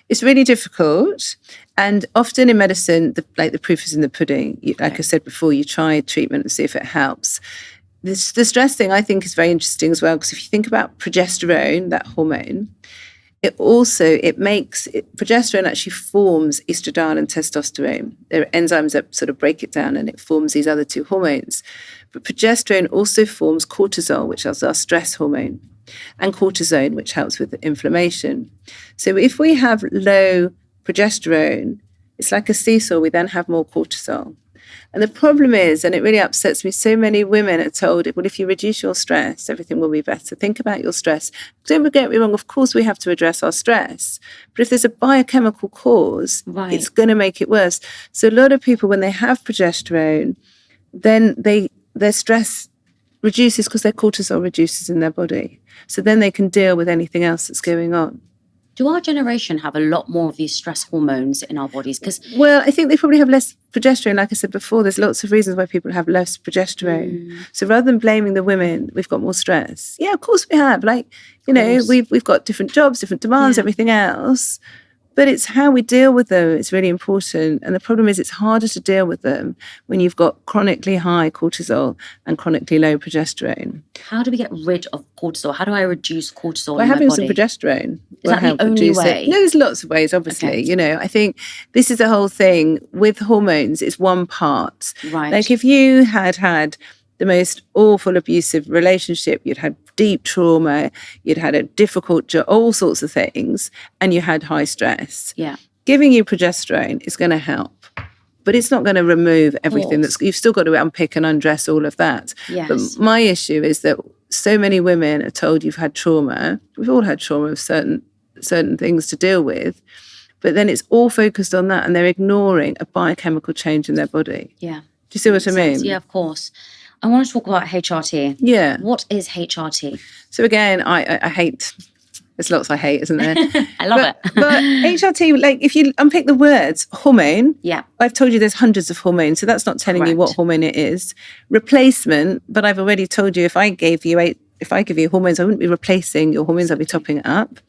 It's really difficult. And often in medicine, the proof is in the pudding. Like I said before, you try treatment and see if it helps. The stress thing I think is very interesting as well, because if you think about progesterone, that hormone, progesterone actually forms estradiol and testosterone. There are enzymes that sort of break it down and it forms these other 2 hormones. But progesterone also forms cortisol, which is our stress hormone, and cortisone, which helps with inflammation. So if we have low progesterone, it's like a seesaw, we then have more cortisol. And the problem is, and it really upsets me, so many women are told, well, if you reduce your stress, everything will be better. Think about your stress. Don't get me wrong, of course we have to address our stress. But if there's a biochemical cause, it's going to make it worse. So a lot of people, when they have progesterone, then their stress reduces because their cortisol reduces in their body. So then they can deal with anything else that's going on. Do our generation have a lot more of these stress hormones in our bodies? Well, I think they probably have less progesterone. Like I said before, there's lots of reasons why people have less progesterone. So rather than blaming the women, we've got more stress. Yeah, of course we have. Like, we've got different jobs, different demands, everything else. But it's how we deal with them. It's really important. And the problem is it's harder to deal with them when you've got chronically high cortisol and chronically low progesterone. How do we get rid of cortisol? How do I reduce cortisol By in my having body? some progesterone. Is that the only way? No, there's lots of ways, obviously. Okay. I think this is the whole thing. With hormones, it's one part. Right. Like if you had the most awful abusive relationship, you'd had deep trauma, you'd had a difficult job, all sorts of things, and you had high stress. Yeah. Giving you progesterone is going to help, but it's not going to remove everything. You've still got to unpick and undress all of that. Yes. But my issue is that so many women are told you've had trauma. We've all had trauma of certain things to deal with, but then it's all focused on that and they're ignoring a biochemical change in their body. Yeah. Do you see what I mean? Yeah, of course. I want to talk about HRT. Yeah. What is HRT? So again, I hate, there's lots I hate, isn't there? I love it. But HRT, like if you unpick the words, hormone, Yeah. I've told you there's hundreds of hormones, so that's not telling you what hormone it is. Replacement, but I've already told you if I give you hormones, I wouldn't be replacing your hormones, I'd be topping it up.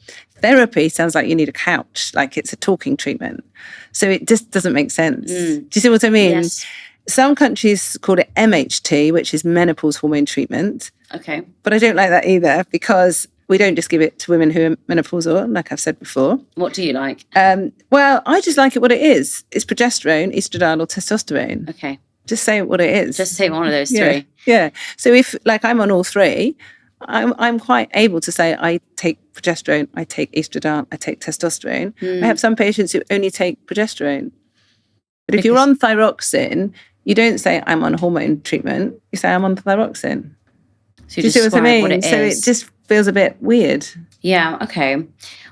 Therapy sounds like you need a couch, like it's a talking treatment. So it just doesn't make sense. Do you see what I mean? Yes. Some countries call it MHT, which is menopause hormone treatment. Okay. But I don't like that either because we don't just give it to women who are menopausal, like I've said before. What do you like? Well, I just like it what it is. It's progesterone, estrogen, or testosterone. Okay. Just say what it is. Just say one of those three. Yeah. So if, like, I'm on all three, I'm quite able to say I take progesterone, I take estrogen, I take testosterone. I have some patients who only take progesterone. But if you're on thyroxine, you don't say I'm on hormone treatment. You say I'm on thyroxine. So Do you see what I mean? What So it just feels a bit weird. Yeah, okay.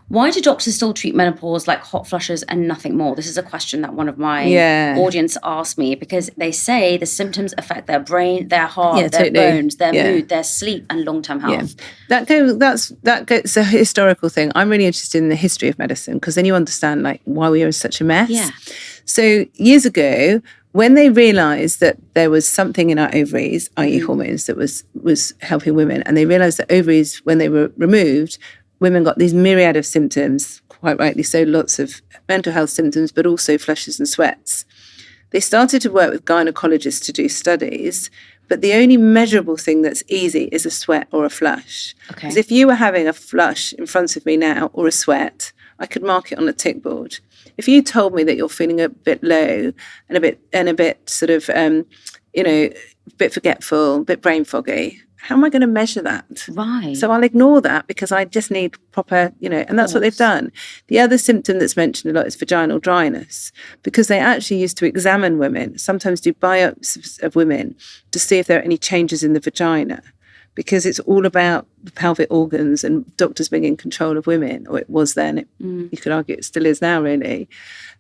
Why do doctors still treat menopause like hot flushes and nothing more? This is a question that one of my audience asked me because they say the symptoms affect their brain, their heart, their bones, their mood, their sleep and long-term health. That goes a historical thing. I'm really interested in the history of medicine because then you understand like why we are in such a mess. Yeah. So years ago, when they realised that there was something in our ovaries, i.e. hormones, that was helping women, and they realised that ovaries, when they were removed, women got these myriad of symptoms, quite rightly so, lots of mental health symptoms, but also flushes and sweats. They started to work with gynecologists to do studies, but the only measurable thing that's easy is a sweat or a flush. Because if you were having a flush in front of me now or a sweat, I could mark it on a tick board. If you told me that you're feeling a bit low and a bit sort of, a bit forgetful, a bit brain foggy, how am I going to measure that? Right. So I'll ignore that because I just need proper, and that's what they've done. The other symptom that's mentioned a lot is vaginal dryness because they actually used to examine women, sometimes do biopsies of women to see if there are any changes in the vagina. Because it's all about the pelvic organs and doctors being in control of women, or it was then. You could argue it still is now, really.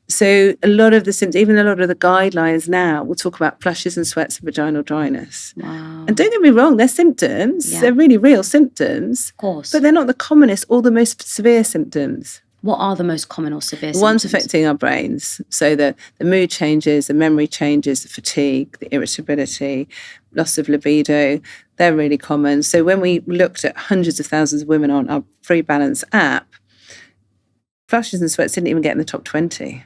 So a lot of the symptoms, even a lot of the guidelines now, will talk about flushes and sweats and vaginal dryness. Wow. And don't get me wrong, they're symptoms. Yeah. They're really real symptoms. Of course. But they're not the commonest or the most severe symptoms. What are the most common or severe symptoms? One's affecting our brains. So the mood changes, the memory changes, the fatigue, the irritability, loss of libido, they're really common. So when we looked at hundreds of thousands of women on our Free Balance app, flushes and sweats didn't even get in the top 20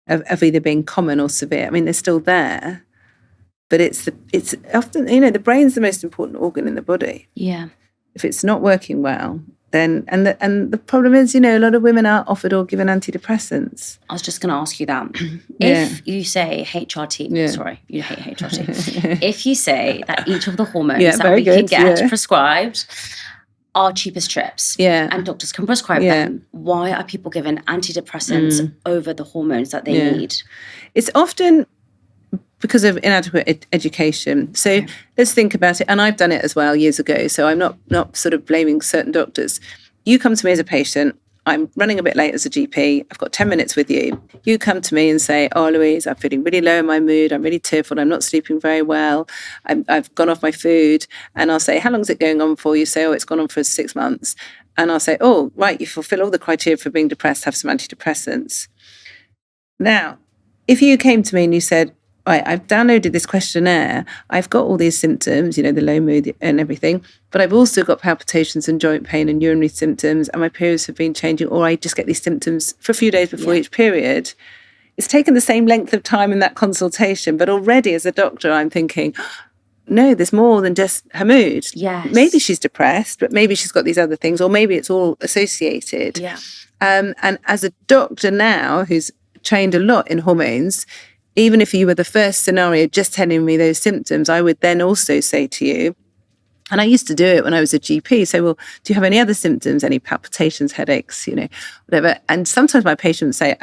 of either being common or severe. I mean, they're still there, but it's often, the brain's the most important organ in the body. Yeah. If it's not working well, then and the problem is, a lot of women are offered or given antidepressants. I was just going to ask you that. If you say HRT, sorry, you hate HRT. If you say that each of the hormones that we can get prescribed are cheapest trips, and doctors can prescribe them, why are people given antidepressants over the hormones that they need? It's often because of inadequate education. So let's think about it. And I've done it as well years ago. So I'm not sort of blaming certain doctors. You come to me as a patient. I'm running a bit late as a GP. I've got 10 minutes with you. You come to me and say, oh, Louise, I'm feeling really low in my mood. I'm really tearful. I'm not sleeping very well. I've gone off my food. And I'll say, how long is it going on for? You say, oh, it's gone on for 6 months. And I'll say, oh, right, you fulfill all the criteria for being depressed, have some antidepressants. Now, if you came to me and you said, right, I've downloaded this questionnaire, I've got all these symptoms, the low mood and everything, but I've also got palpitations and joint pain and urinary symptoms, and my periods have been changing, or I just get these symptoms for a few days before each period. It's taken the same length of time in that consultation, but already as a doctor, I'm thinking, no, there's more than just her mood. Yes. Maybe she's depressed, but maybe she's got these other things, or maybe it's all associated. Yeah. And as a doctor now, who's trained a lot in hormones, even if you were the first scenario just telling me those symptoms, I would then also say to you, and I used to do it when I was a GP, say, well, do you have any other symptoms, any palpitations, headaches, whatever? And sometimes my patients say,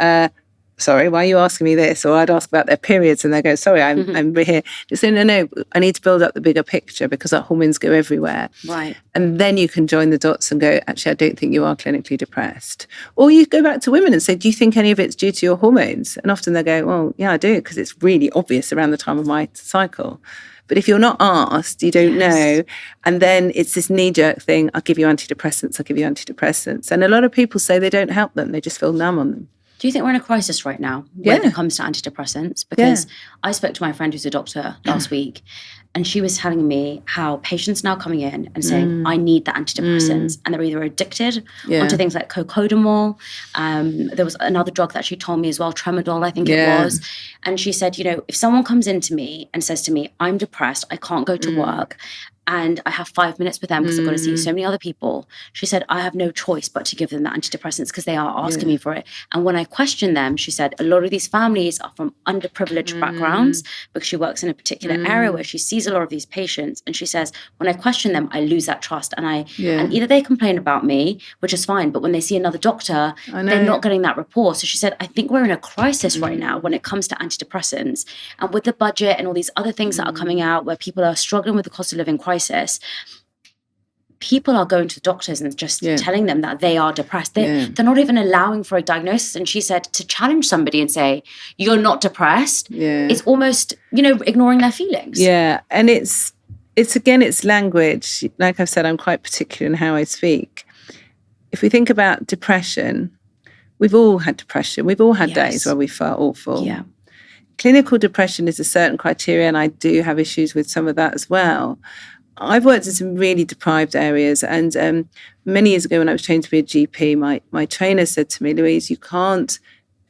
sorry, why are you asking me this? Or I'd ask about their periods and they go, sorry, I'm here. Just say, no, I need to build up the bigger picture because our hormones go everywhere. Right. And then you can join the dots and go, actually, I don't think you are clinically depressed. Or you go back to women and say, do you think any of it's due to your hormones? And often they go, well, yeah, I do, because it's really obvious around the time of my cycle. But if you're not asked, you don't know. And then it's this knee-jerk thing, I'll give you antidepressants. And a lot of people say they don't help them. They just feel numb on them. Do you think we're in a crisis right now when it comes to antidepressants? Because I spoke to my friend who's a doctor last week, and she was telling me how patients now coming in and saying, I need the antidepressants. And they're either addicted onto things like cocodamol. There was another drug that she told me as well, tramadol, I think it was. And she said, if someone comes into me and says to me, I'm depressed, I can't go to work, and I have 5 minutes with them because I've got to see so many other people. She said, I have no choice but to give them the antidepressants because they are asking me for it. And when I question them, she said, a lot of these families are from underprivileged backgrounds because she works in a particular area where she sees a lot of these patients. And she says, when I question them, I lose that trust. And and either they complain about me, which is fine, but when they see another doctor, they're not getting that rapport. So she said, I think we're in a crisis right now when it comes to antidepressants. And with the budget and all these other things that are coming out where people are struggling with the cost of living crisis, people are going to doctors and just telling them that they are depressed. They're not even allowing for a diagnosis. And she said to challenge somebody and say, you're not depressed, it's almost, ignoring their feelings. Yeah. And it's language. Like I've said, I'm quite particular in how I speak. If we think about depression, we've all had depression. We've all had days where we felt awful. Yeah. Clinical depression is a certain criteria, and I do have issues with some of that as well. I've worked in some really deprived areas, and many years ago when I was trained to be a GP, my trainer said to me, Louise, you can't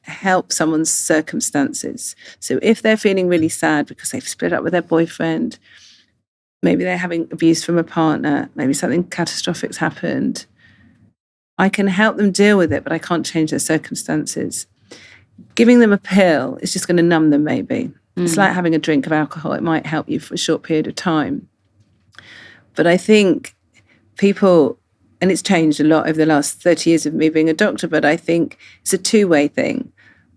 help someone's circumstances. So if they're feeling really sad because they've split up with their boyfriend, maybe they're having abuse from a partner, maybe something catastrophic's happened, I can help them deal with it, but I can't change their circumstances. Giving them a pill is just going to numb them maybe. It's like having a drink of alcohol. It might help you for a short period of time. But I think people, and it's changed a lot over the last 30 years of me being a doctor, but I think it's a two-way thing.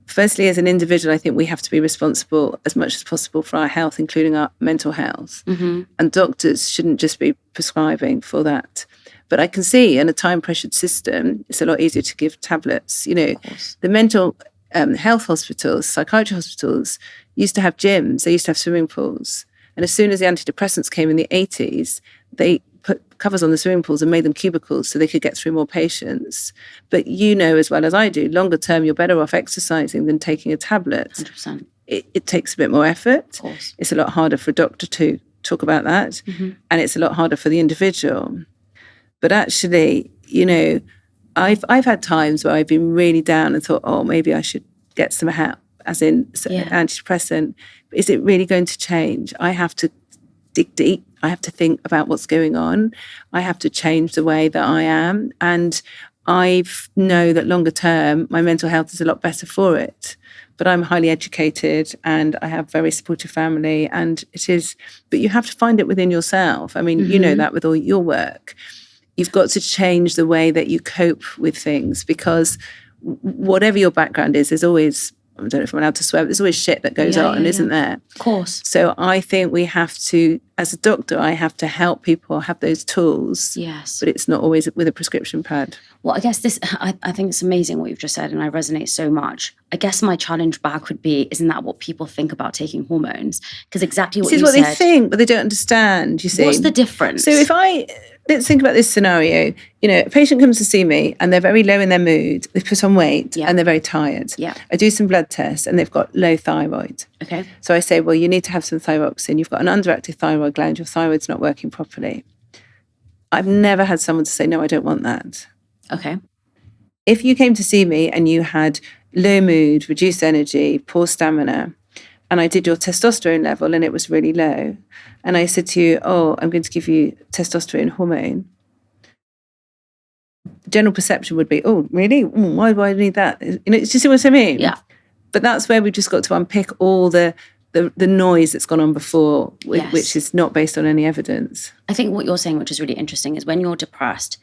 Firstly, as an individual, I think we have to be responsible as much as possible for our health, including our mental health. And doctors shouldn't just be prescribing for that. But I can see in a time-pressured system, it's a lot easier to give tablets. The mental health hospitals, psychiatry hospitals used to have gyms, they used to have swimming pools. And as soon as the antidepressants came in the 80s, they put covers on the swimming pools and made them cubicles so they could get through more patients. But as well as I do, longer term, you're better off exercising than taking a tablet. 100%. It takes a bit more effort. Of course. It's a lot harder for a doctor to talk about that. And it's a lot harder for the individual. But actually, I've had times where I've been really down and thought, oh, maybe I should get some help, as in antidepressant. Is it really going to change? I have to dig deep. I have to think about what's going on. I have to change the way that I am. And I know that longer term, my mental health is a lot better for it. But I'm highly educated and I have very supportive family. And but you have to find it within yourself. I mean, you know that with all your work. You've got to change the way that you cope with things, because whatever your background is, there's always I don't know if I'm allowed to swear, but there's always shit that goes on, isn't there? Of course. So I think we have to, as a doctor, I have to help people have those tools. Yes. But it's not always with a prescription pad. Well, I guess I think it's amazing what you've just said, and I resonate so much. I guess my challenge back would be, isn't that what people think about taking hormones? Because exactly what you said. This is what they think, but they don't understand, you see. What's the difference? So let's think about this scenario. A patient comes to see me and they're very low in their mood. They put on weight and they're very tired. Yeah. I do some blood tests and they've got low thyroid. Okay. So I say, well, you need to have some thyroxine. You've got an underactive thyroid gland. Your thyroid's not working properly. I've never had someone to say, no, I don't want that. Okay. If you came to see me and you had low mood, reduced energy, poor stamina, and I did your testosterone level and it was really low, and I said to you, oh, I'm going to give you testosterone hormone, the general perception would be, oh, really? Why do I need that? Do you see what I mean? Yeah. But that's where we've just got to unpick all the noise that's gone on before, which is not based on any evidence. I think what you're saying, which is really interesting, is when you're depressed,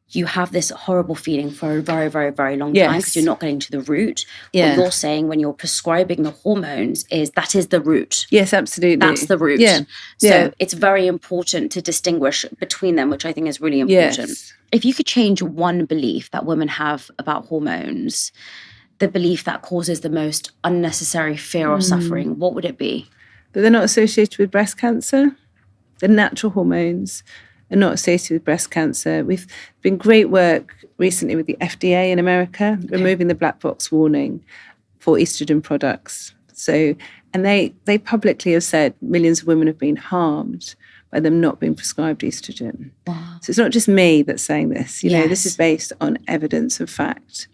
you have this horrible feeling for a very, very, very long time because you're not getting to the root. What you're saying when you're prescribing the hormones is that is the root. Yes, absolutely. That's the root. Yeah. So it's very important to distinguish between them, which I think is really important. Yes. If you could change one belief that women have about hormones, the belief that causes the most unnecessary fear or suffering, what would it be? That they're not associated with breast cancer. The natural hormones are not associated with breast cancer. We've been great work recently with the FDA in America, removing the black box warning for estrogen products. So, and they publicly have said millions of women have been harmed by them not being prescribed estrogen. Wow. So it's not just me that's saying this. This is based on evidence and fact.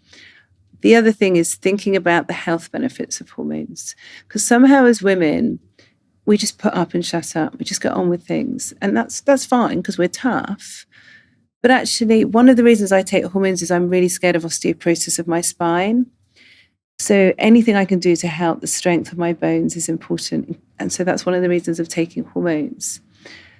The other thing is thinking about the health benefits of hormones. Because somehow as women, we just put up and shut up. We just get on with things. And that's fine because we're tough. But actually, one of the reasons I take hormones is I'm really scared of osteoporosis of my spine. So anything I can do to help the strength of my bones is important. And so that's one of the reasons of taking hormones.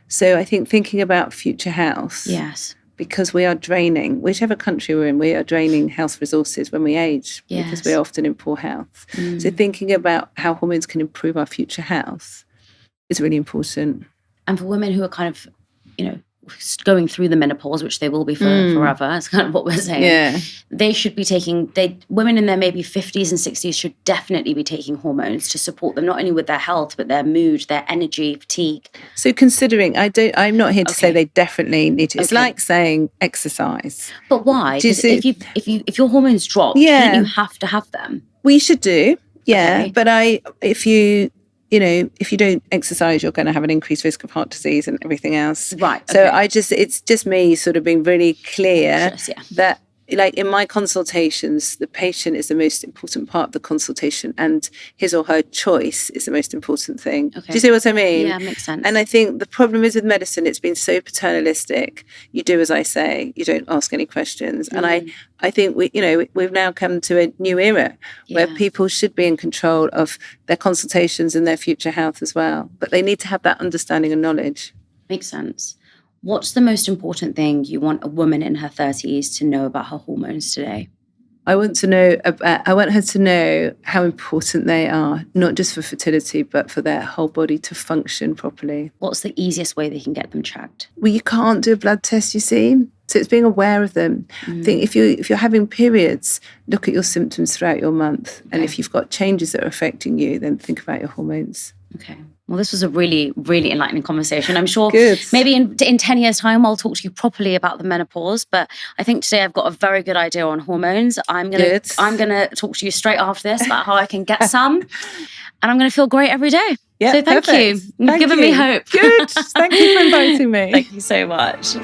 So I think thinking about future health. Yes. Because we are draining, whichever country we're in, we are draining health resources when we age because we're often in poor health. So thinking about how hormones can improve our future health is really important. And for women who are kind of, going through the menopause, which they will be for forever, that's kind of what we're saying. Yeah. They should be women in their maybe 50s and 60s should definitely be taking hormones to support them, not only with their health, but their mood, their energy, fatigue. So considering, I'm not here to say they definitely need to. It's like saying exercise. But why? Because if your hormones drop, shouldn't you have to have them? We should do, but if you don't exercise, you're going to have an increased risk of heart disease and everything else. Right. So it's just me sort of being really clear that, like in my consultations, the patient is the most important part of the consultation and his or her choice is the most important thing. Okay. Do you see what I mean? Yeah, makes sense. And I think the problem is with medicine, it's been so paternalistic. You do as I say, you don't ask any questions. And I think we've now come to a new era where people should be in control of their consultations and their future health as well. But they need to have that understanding and knowledge. Makes sense. What's the most important thing you want a woman in her 30s to know about her hormones today? I want her to know how important they are, not just for fertility, but for their whole body to function properly. What's the easiest way they can get them checked? Well, you can't do a blood test, you see. So it's being aware of them. I think if you're having periods, look at your symptoms throughout your month. And if you've got changes that are affecting you, then think about your hormones. Okay. Well, this was a really, really enlightening conversation. I'm sure Good. Maybe in 10 years' time, I'll talk to you properly about the menopause. But I think today I've got a very good idea on hormones. I'm gonna talk to you straight after this about how I can get some. And I'm going to feel great every day. Yeah, so thank you. You've given me hope. Good. Thank you for inviting me. Thank you so much.